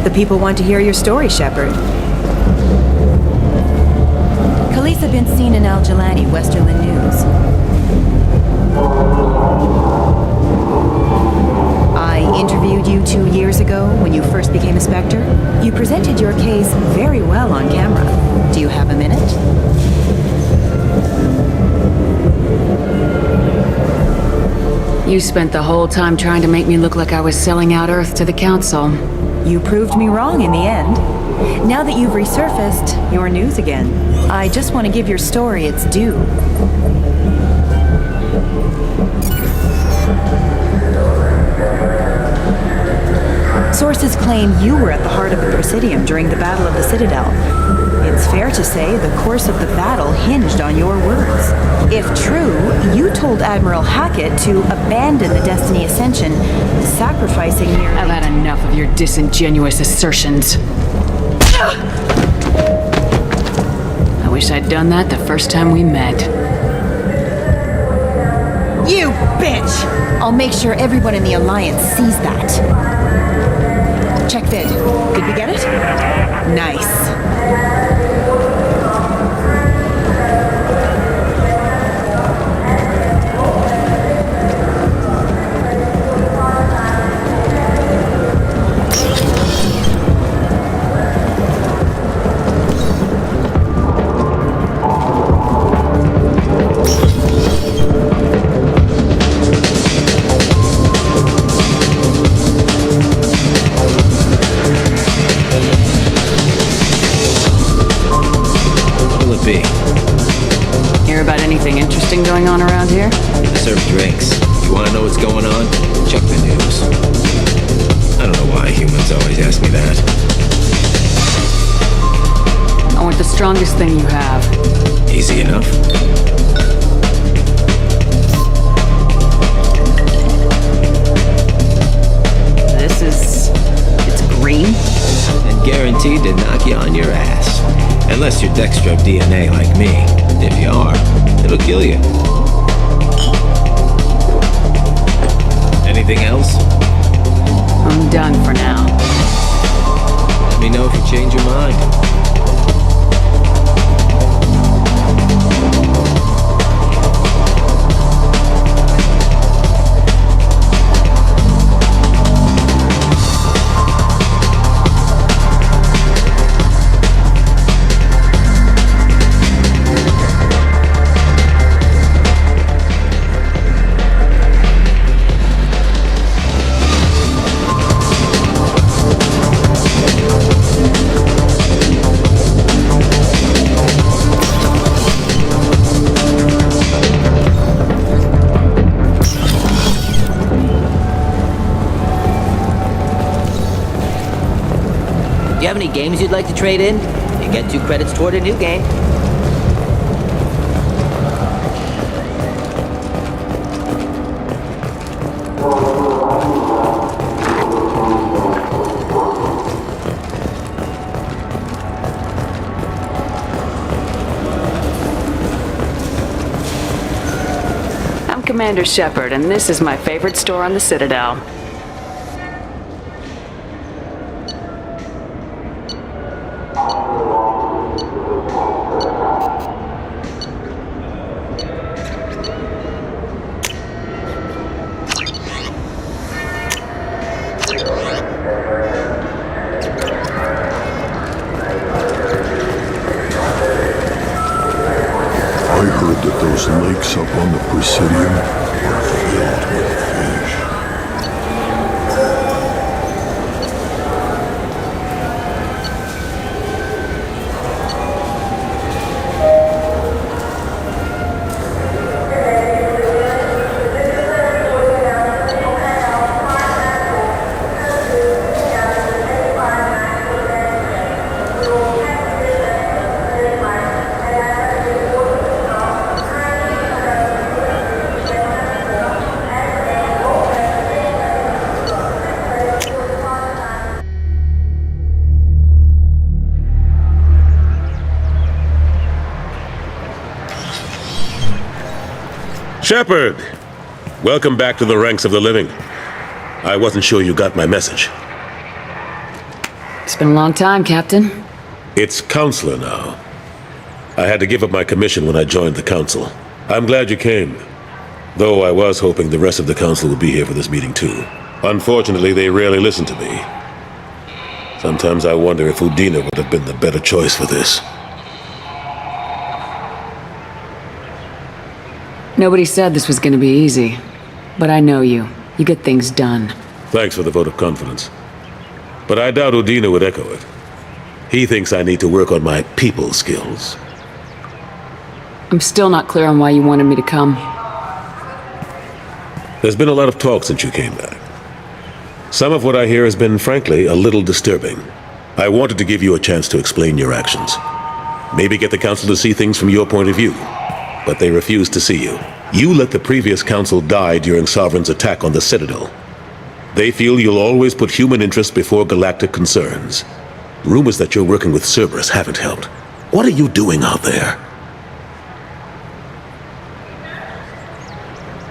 The people want to hear your story, Shepard. Khaleesa been seen in Al Jalani, Westerland News. I interviewed you 2 years ago when you first became a Spectre. You presented your case very well on camera. Do you have a minute? You spent the whole time trying to make me look like I was selling out Earth to the Council. You proved me wrong in the end. Now that you've resurfaced, you're news again. I just want to give your story its due. Sources claim you were at the heart of the Presidium during the Battle of the Citadel. It's fair to say the course of the battle hinged on your words. If true, you told Admiral Hackett to abandon the Destiny Ascension, sacrificing nearly... I've had enough of your disingenuous assertions. I wish I'd done that the first time we met. You bitch! I'll make sure everyone in the Alliance sees that. Check vid. Did we get it? Nice. Hear about anything interesting going on around here? I serve drinks. You want to know what's going on? Check the news. I don't know why humans always ask me that. I want the strongest thing you have. Easy enough. It's green? And guaranteed to knock you on your ass. Unless you're Dextro DNA like me. If you are, it'll kill you. Anything else? I'm done for now. Let me know if you change your mind. Do you have any games you'd like to trade in? You get 2 credits toward a new game. I'm Commander Shepard, and this is my favorite store on the Citadel. I heard that those lakes up on the Presidium are filled with fish. Shepard! Welcome back to the ranks of the living. I wasn't sure you got my message. It's been a long time, Captain. It's Counselor now. I had to give up my commission when I joined the Council. I'm glad you came. Though I was hoping the rest of the Council would be here for this meeting too. Unfortunately, they rarely listen to me. Sometimes I wonder if Udina would have been the better choice for this. Nobody said this was gonna be easy. But I know you. You get things done. Thanks for the vote of confidence. But I doubt Udina would echo it. He thinks I need to work on my people skills. I'm still not clear on why you wanted me to come. There's been a lot of talk since you came back. Some of what I hear has been, frankly, a little disturbing. I wanted to give you a chance to explain your actions. Maybe get the Council to see things from your point of view. But they refuse to see you. You let the previous Council die during Sovereign's attack on the Citadel. They feel you'll always put human interests before galactic concerns. Rumors that you're working with Cerberus haven't helped. What are you doing out there?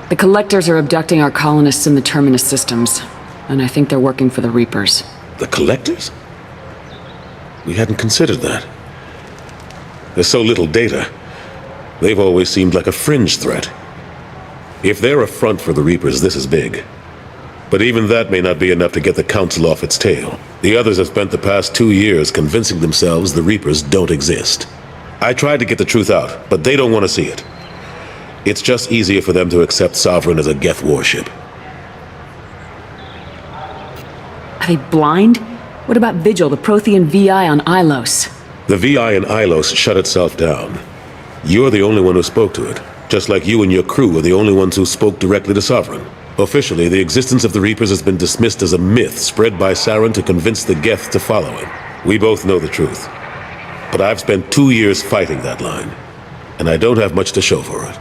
The Collectors are abducting our colonists in the Terminus systems. And I think they're working for the Reapers. The Collectors? We hadn't considered that. There's so little data. They've always seemed like a fringe threat. If they're a front for the Reapers, this is big. But even that may not be enough to get the Council off its tail. The others have spent the past 2 years convincing themselves the Reapers don't exist. I tried to get the truth out, but they don't want to see it. It's just easier for them to accept Sovereign as a Geth warship. Are they blind? What about Vigil, the Prothean VI on Ilos? The VI in Ilos shut itself down. You're the only one who spoke to it, just like you and your crew are the only ones who spoke directly to Sovereign. Officially, the existence of the Reapers has been dismissed as a myth spread by Saren to convince the Geth to follow him. We both know the truth. But I've spent 2 years fighting that line, and I don't have much to show for it.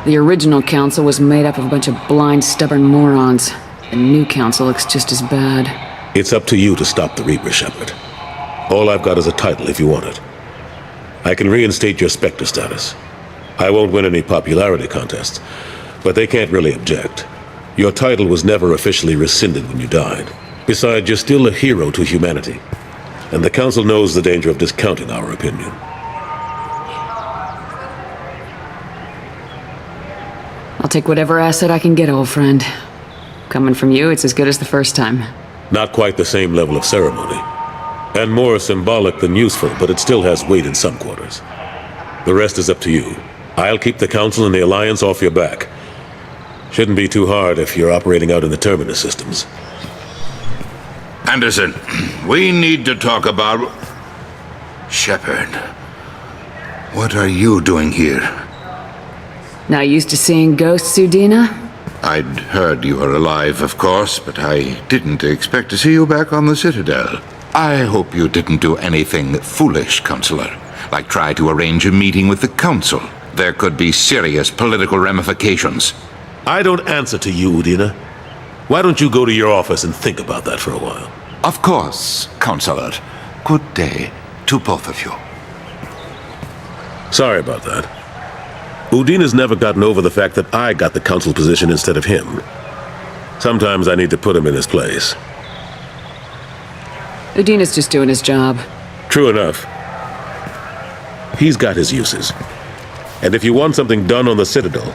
The original Council was made up of a bunch of blind, stubborn morons. The new Council looks just as bad. It's up to you to stop the Reaper, Shepard. All I've got is a title if you want it. I can reinstate your Spectre status. I won't win any popularity contests, but they can't really object. Your title was never officially rescinded when you died. Besides, you're still a hero to humanity, and the Council knows the danger of discounting our opinion. I'll take whatever asset I can get, old friend. Coming from you, it's as good as the first time. Not quite the same level of ceremony. And more symbolic than useful, but it still has weight in some quarters. The rest is up to you. I'll keep the Council and the Alliance off your back. Shouldn't be too hard if you're operating out in the Terminus systems. Anderson, we need to talk about... Shepard. What are you doing here? Not used to seeing ghosts, Udina? I'd heard you were alive, of course, but I didn't expect to see you back on the Citadel. I hope you didn't do anything foolish, Counselor, like try to arrange a meeting with the Council. There could be serious political ramifications. I don't answer to you, Udina. Why don't you go to your office and think about that for a while? Of course, Counselor. Good day to both of you. Sorry about that. Udina's never gotten over the fact that I got the Council position instead of him. Sometimes I need to put him in his place. Udina's just doing his job. True enough. He's got his uses. And if you want something done on the Citadel,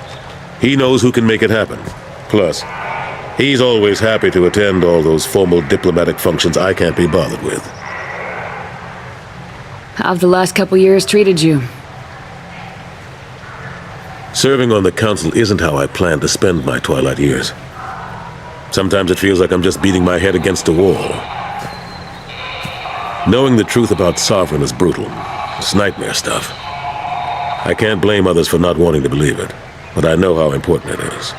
he knows who can make it happen. Plus, he's always happy to attend all those formal diplomatic functions I can't be bothered with. How've the last couple years treated you? Serving on the Council isn't how I plan to spend my twilight years. Sometimes it feels like I'm just beating my head against a wall. Knowing the truth about Sovereign is brutal. It's nightmare stuff. I can't blame others for not wanting to believe it, but I know how important it is.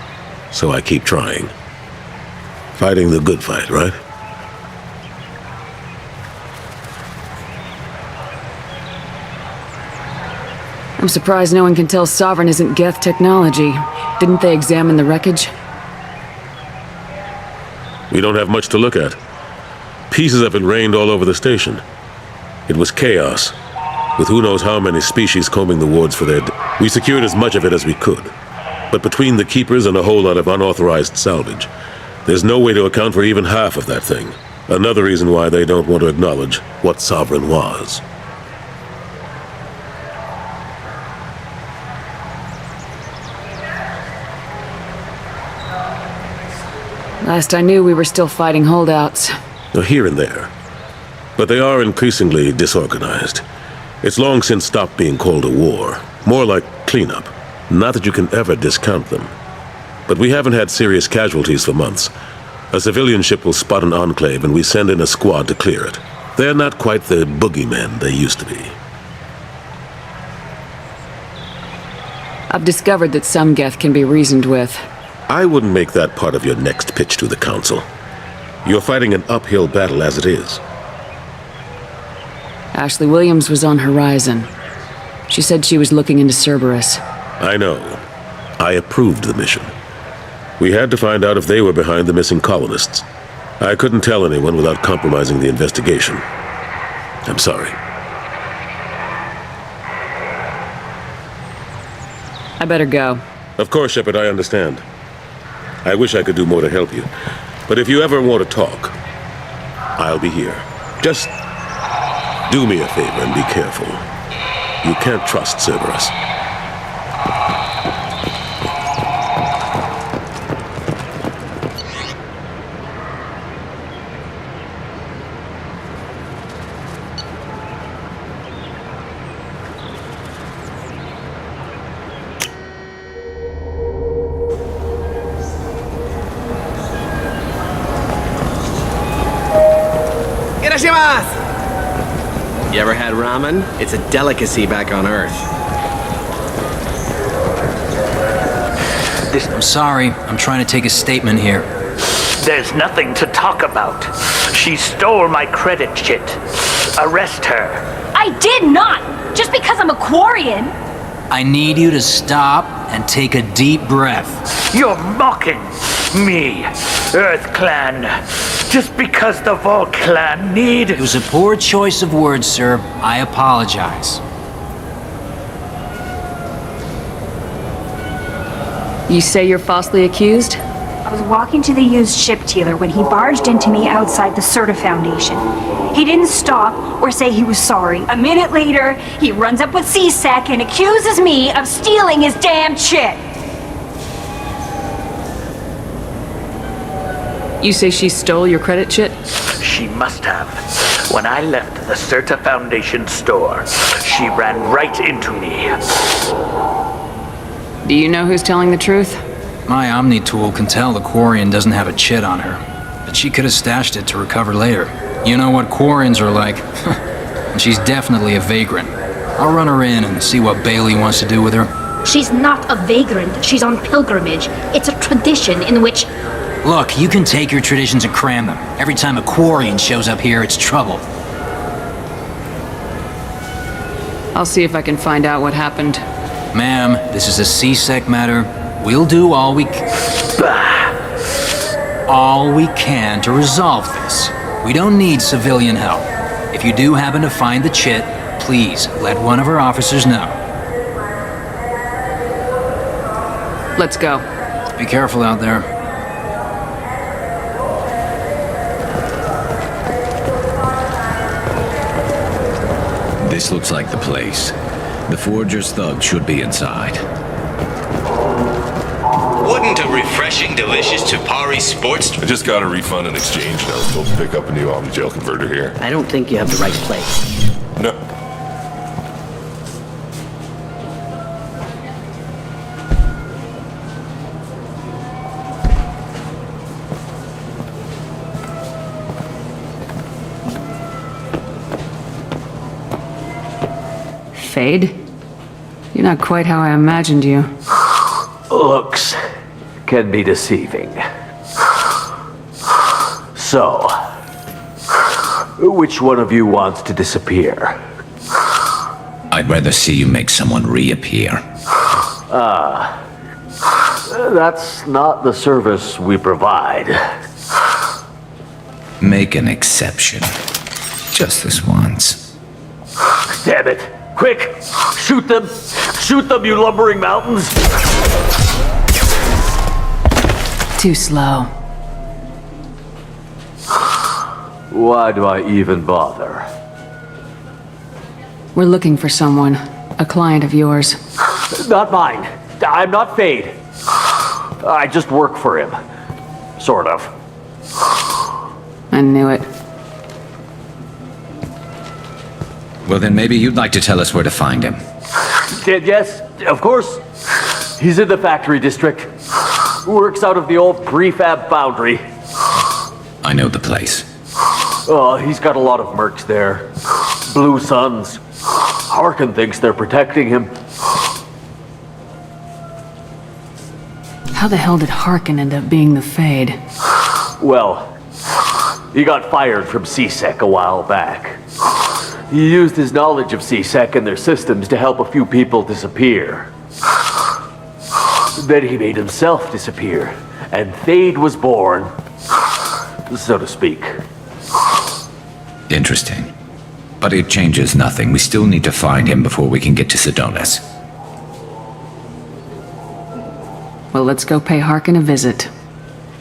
So I keep trying. Fighting the good fight, right? I'm surprised no one can tell Sovereign isn't Geth technology. Didn't they examine the wreckage? We don't have much to look at. Pieces of it rained all over the station. It was chaos, with who knows how many species combing the wards for their we secured as much of it as we could. But between the keepers and a whole lot of unauthorized salvage, there's no way to account for even half of that thing. Another reason why they don't want to acknowledge what Sovereign was. Last I knew, we were still fighting holdouts. Here and there. But they are increasingly disorganized. It's long since stopped being called a war. More like cleanup. Not that you can ever discount them. But we haven't had serious casualties for months. A civilian ship will spot an enclave and we send in a squad to clear it. They're not quite the boogeymen they used to be. I've discovered that some Geth can be reasoned with. I wouldn't make that part of your next pitch to the Council. You're fighting an uphill battle as it is. Ashley Williams was on Horizon. She said she was looking into Cerberus. I know. I approved the mission. We had to find out if they were behind the missing colonists. I couldn't tell anyone without compromising the investigation. I'm sorry. I better go. Of course, Shepard, I understand. I wish I could do more to help you. But if you ever want to talk, I'll be here. Just do me a favor and be careful. You can't trust Cerberus. You ever had ramen? It's a delicacy back on Earth. I'm sorry. I'm trying to take a statement here. There's nothing to talk about. She stole my credit chit. Arrest her. I did not! Just because I'm a Quarian! I need you to stop and take a deep breath. You're mocking me, Earth Clan. Just because the Vol Clan need... It was a poor choice of words, sir. I apologize. You say you're falsely accused? I was walking to the used ship dealer when he barged into me outside the Serta Foundation. He didn't stop or say he was sorry. A minute later, he runs up with C-Sec and accuses me of stealing his damn chit. You say she stole your credit chit? She must have. When I left the Serta Foundation store, she ran right into me. Do you know who's telling the truth? My Omni tool can tell the Quarian doesn't have a chit on her, but she could have stashed it to recover later. You know what Quarians are like. And she's definitely a vagrant. I'll run her in and see what Bailey wants to do with her. She's not a vagrant. She's on pilgrimage. It's a tradition in which... Look, you can take your traditions and cram them. Every time a Quarian shows up here, it's trouble. I'll see if I can find out what happened. Ma'am, this is a C-Sec matter. We'll do all we can to resolve this. We don't need civilian help. If you do happen to find the chit, please let one of our officers know. Let's go. Be careful out there. This looks like the place. The Forger's thugs should be inside. Wouldn't a refreshing, delicious Tupari sports... I just got a refund and exchange, and I was told to pick up a new Omnigel converter here. I don't think you have the right place. No. Fade? You're not quite how I imagined you. Looks can be deceiving. So, which one of you wants to disappear? I'd rather see you make someone reappear. That's not the service we provide. Make an exception. Just this once. Damn it! Quick! Shoot them! Shoot them, you lumbering mountains! Too slow. Why do I even bother? We're looking for someone. A client of yours. Not mine. I'm not Fade. I just work for him. Sort of. I knew it. Well, then maybe you'd like to tell us where to find him. Yes, of course. He's in the factory district. Works out of the old prefab foundry. I know the place. He's got a lot of mercs there. Blue Suns. Harkin thinks they're protecting him. How the hell did Harkin end up being the Fade? Well, he got fired from CSEC a while back. He used his knowledge of CSEC and their systems to help a few people disappear. Then he made himself disappear, and Fade was born, so to speak. Interesting. But it changes nothing. We still need to find him before we can get to Sedonis. Well, let's go pay Harkin a visit.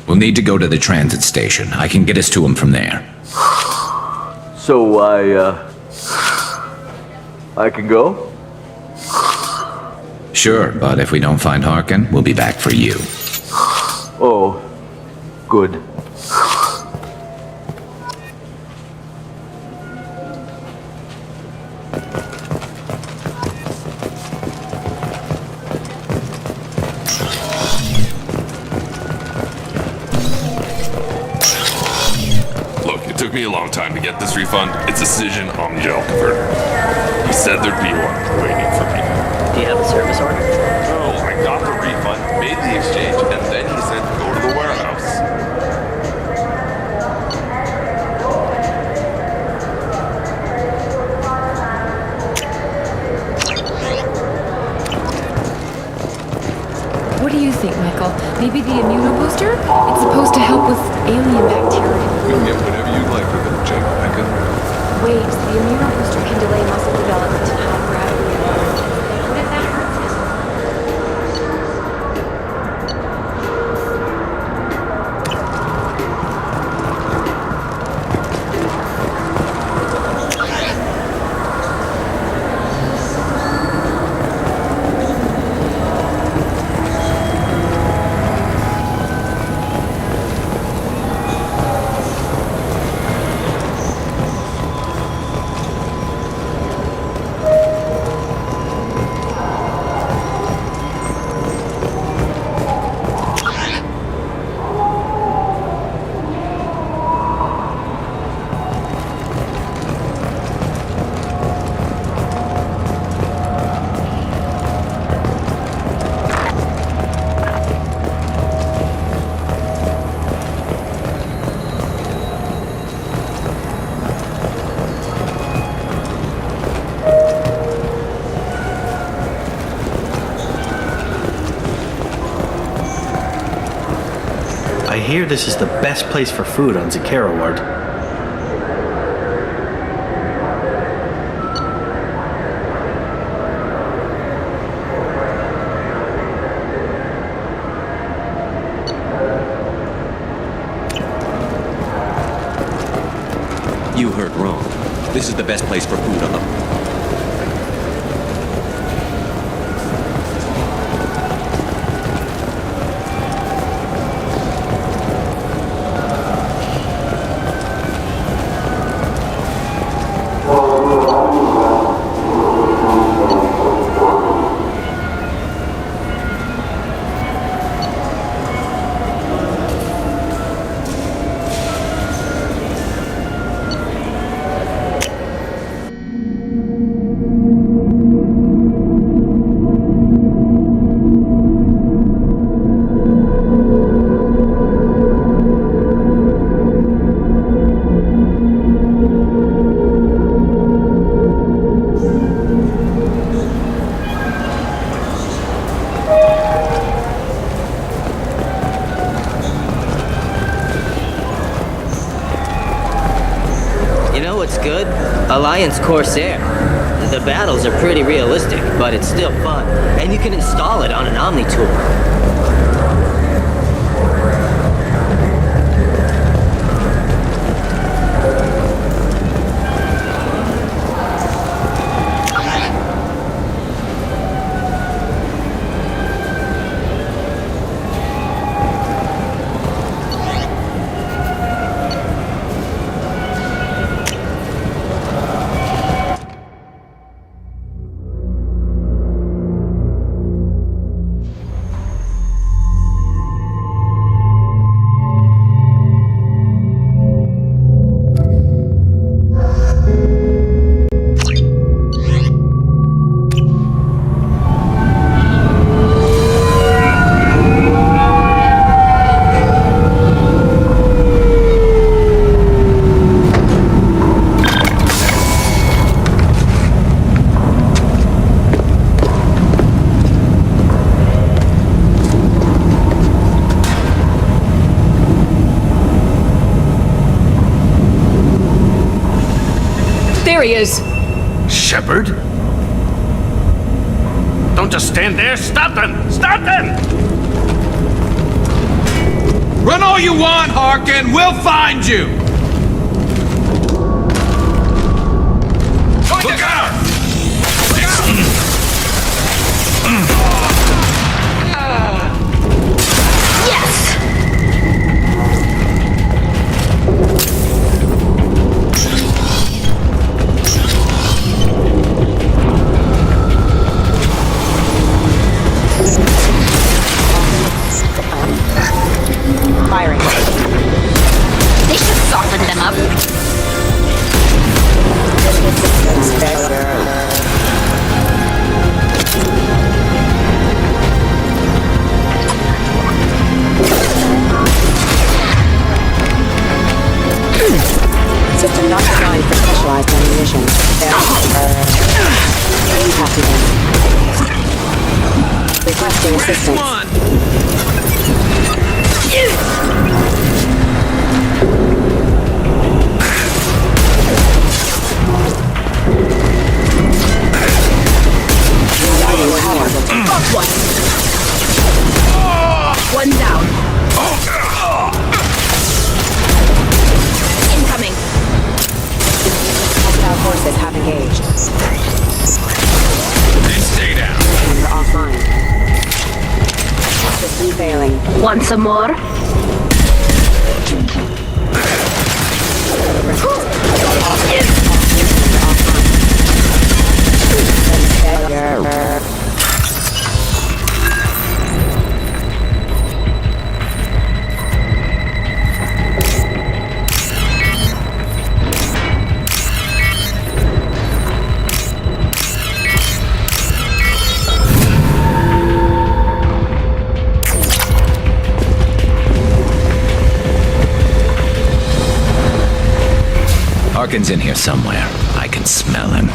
We'll need to go to the transit station. I can get us to him from there. So I can go? Sure, but if we don't find Harkin, we'll be back for you. Oh, good. It took me a long time to get this refund. It's a decision on Joker. He said there'd be one waiting for me. Do you have a service order? No, I got the refund, made the exchange, and then he said go to the warehouse. What do you think, Michael? Maybe the immunobooster? It's supposed to help with alien bacteria. You can get whatever you'd like with it, Jake. I can... Wait, the immunobooster can delay muscle development in high gravity. What if that hurts us? I hear this is the best place for food on Zakera Ward. You heard wrong. This is the best place for food on the... Alliance Corsair. The battles are pretty realistic, but it's still fun. And you can install it on an Omni tool. There he is! Shepard? Don't just stand there! Stop them! Stop them! Run all you want, Harkin! We'll find you! Look out! Firing. They should soften them up. System not designed for specialized ammunition. Copy them. Requesting assistance. One down. Incoming. Hostile forces have engaged. And stay down. You're offline. System failing. Want some more? Harkin's in here somewhere. I can smell him.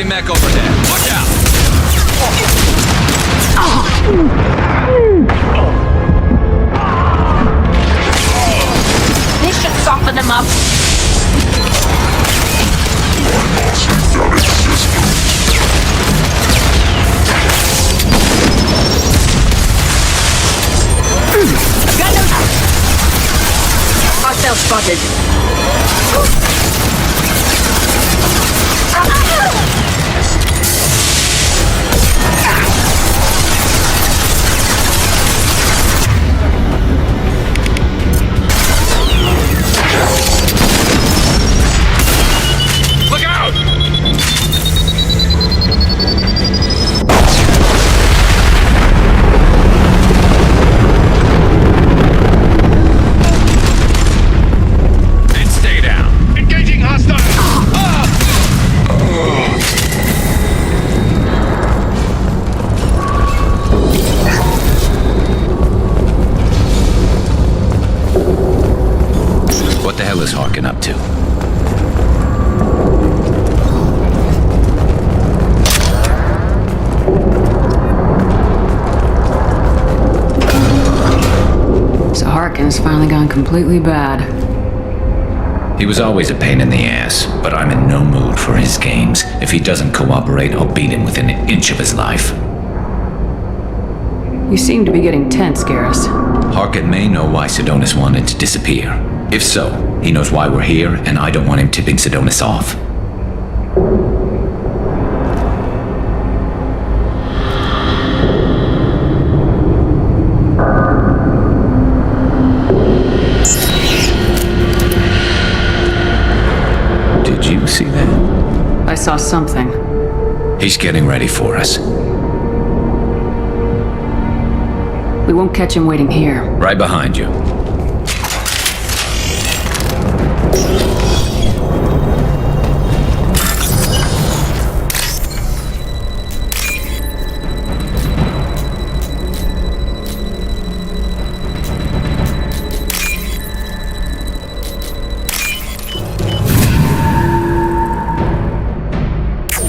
mech over there. Look out! This should soften them up. Got them! Hostile spotted. Look out! And stay down. Engaging hostile. What the hell is Harkin up to? So Harkin's finally gone completely bad. He was always a pain in the ass, but I'm in no mood for his games. If he doesn't cooperate, I'll beat him within an inch of his life. You seem to be getting tense, Garrus. Harkin may know why Sidonis wanted to disappear. If so, he knows why we're here, and I don't want him tipping Sidonis off. Did you see that? I saw something. He's getting ready for us. We won't catch him waiting here. Right behind you.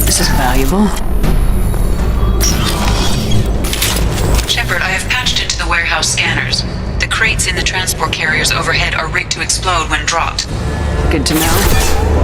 This is valuable. Shepard, I have patched into the warehouse scanners. The crates in the transport carriers overhead are rigged to explode when dropped. Good to know.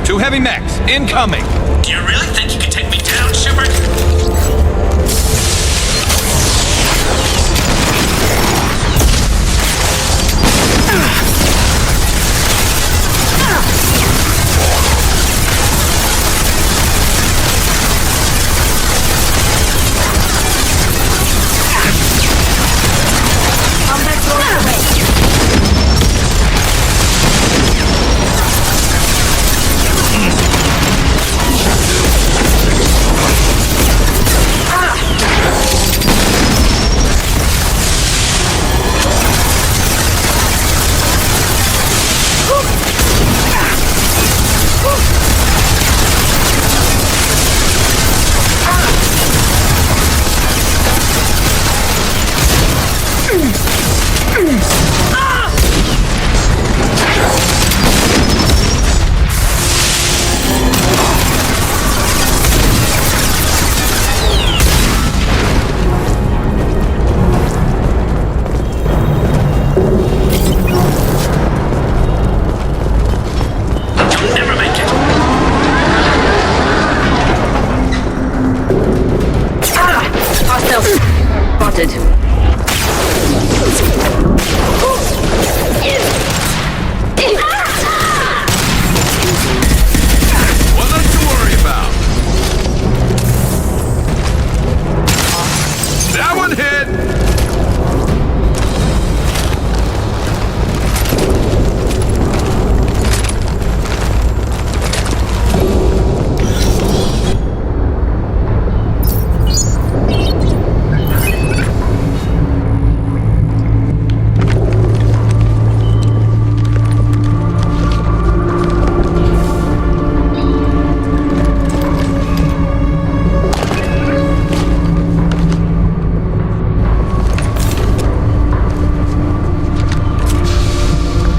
2 heavy mechs, incoming! Do you really think you can take me down, Shepard?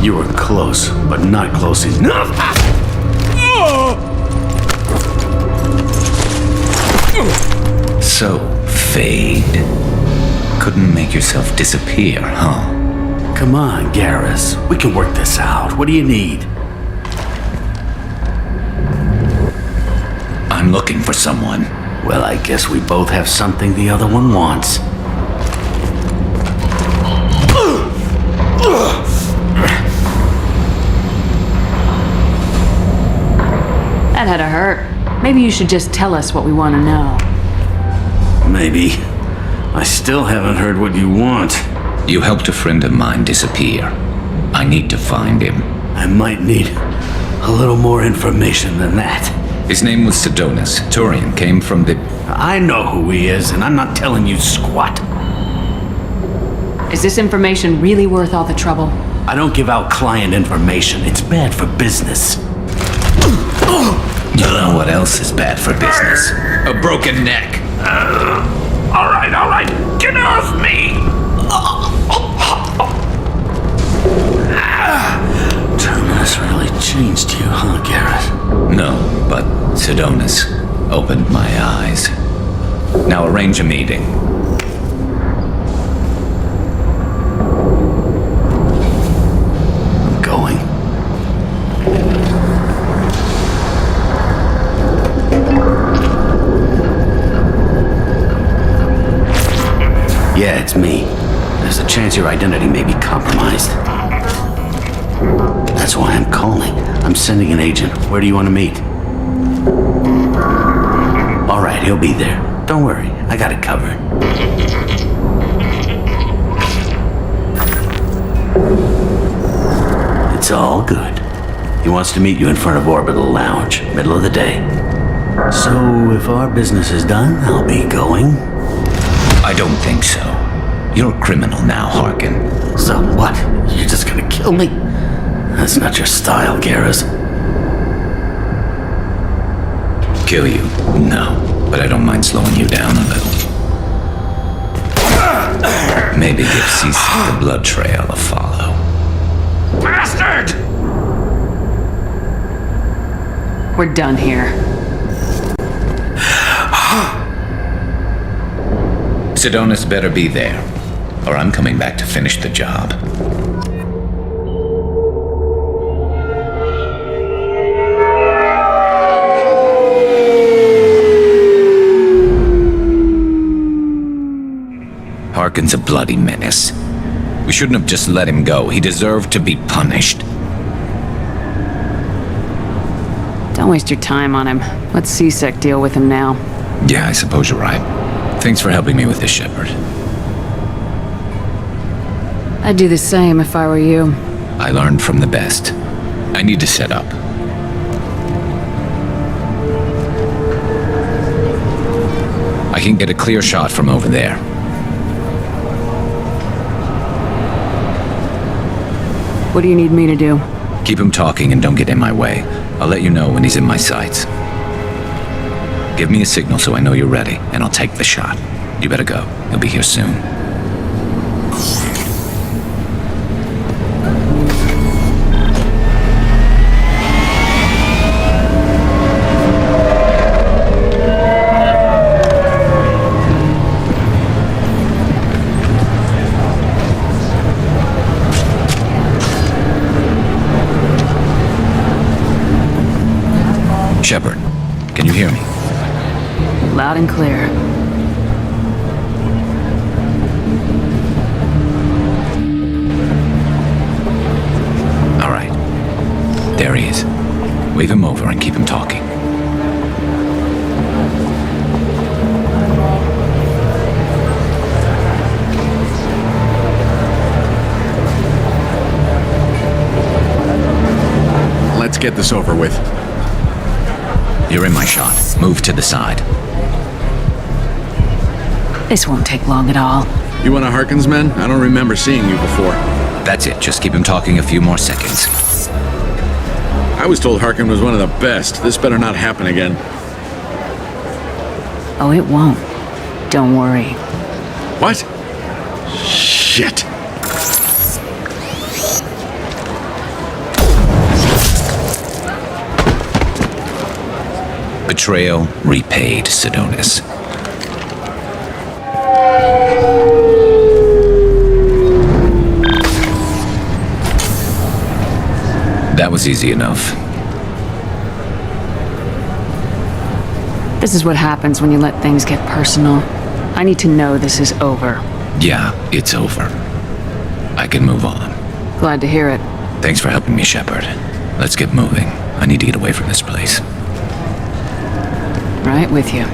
You were close, but not close enough. So, Fade. Couldn't make yourself disappear, huh? Come on, Garrus. We can work this out. What do you need? I'm looking for someone. Well, I guess we both have something the other one wants. That had to hurt. Maybe you should just tell us what we want to know. Maybe. I still haven't heard what you want. You helped a friend of mine disappear. I need to find him. I might need a little more information than that. His name was Sidonus. Turian came from the... I know who he is, and I'm not telling you squat. Is this information really worth all the trouble? I don't give out client information. It's bad for business. You know what else is bad for business? A broken neck. All right. Get off me! Terminus really changed you, huh, Garrett? No, but Sidonus opened my eyes. Now arrange a meeting. I'm going. Yeah, it's me. There's a chance your identity may be compromised. That's why I'm calling. I'm sending an agent. Where do you want to meet? All right, he'll be there. Don't worry, I got it covered. It's all good. He wants to meet you in front of Orbital Lounge, middle of the day. So, if our business is done, I'll be going. I don't think so. You're a criminal now, Harkin. So what? You're just gonna kill me? That's not your style, Garrus. Kill you? No. But I don't mind slowing you down a little. Maybe give Cece the blood trail a follow. Bastard! We're done here. Sidonus better be there, or I'm coming back to finish the job. Harkin's a bloody menace. We shouldn't have just let him go. He deserved to be punished. Don't waste your time on him. Let C-Sec deal with him now. Yeah, I suppose you're right. Thanks for helping me with this, Shepard. I'd do the same if I were you. I learned from the best. I need to set up. I can get a clear shot from over there. What do you need me to do? Keep him talking and don't get in my way. I'll let you know when he's in my sights. Give me a signal so I know you're ready, and I'll take the shot. You better go. He'll be here soon. Shepard, can you hear me? Loud and clear. All right. There he is. Wave him over and keep him talking. Let's get this over with. You're in my shot. Move to the side. This won't take long at all. You one of Harkin's men? I don't remember seeing you before. That's it. Just keep him talking a few more seconds. I was told Harkin was one of the best. This better not happen again. Oh, it won't. Don't worry. What? Shit. Betrayal repaid, Sidonis. That was easy enough. This is what happens when you let things get personal. I need to know this is over. Yeah, it's over. I can move on. Glad to hear it. Thanks for helping me, Shepard. Let's get moving. I need to get away from this place. Right with you.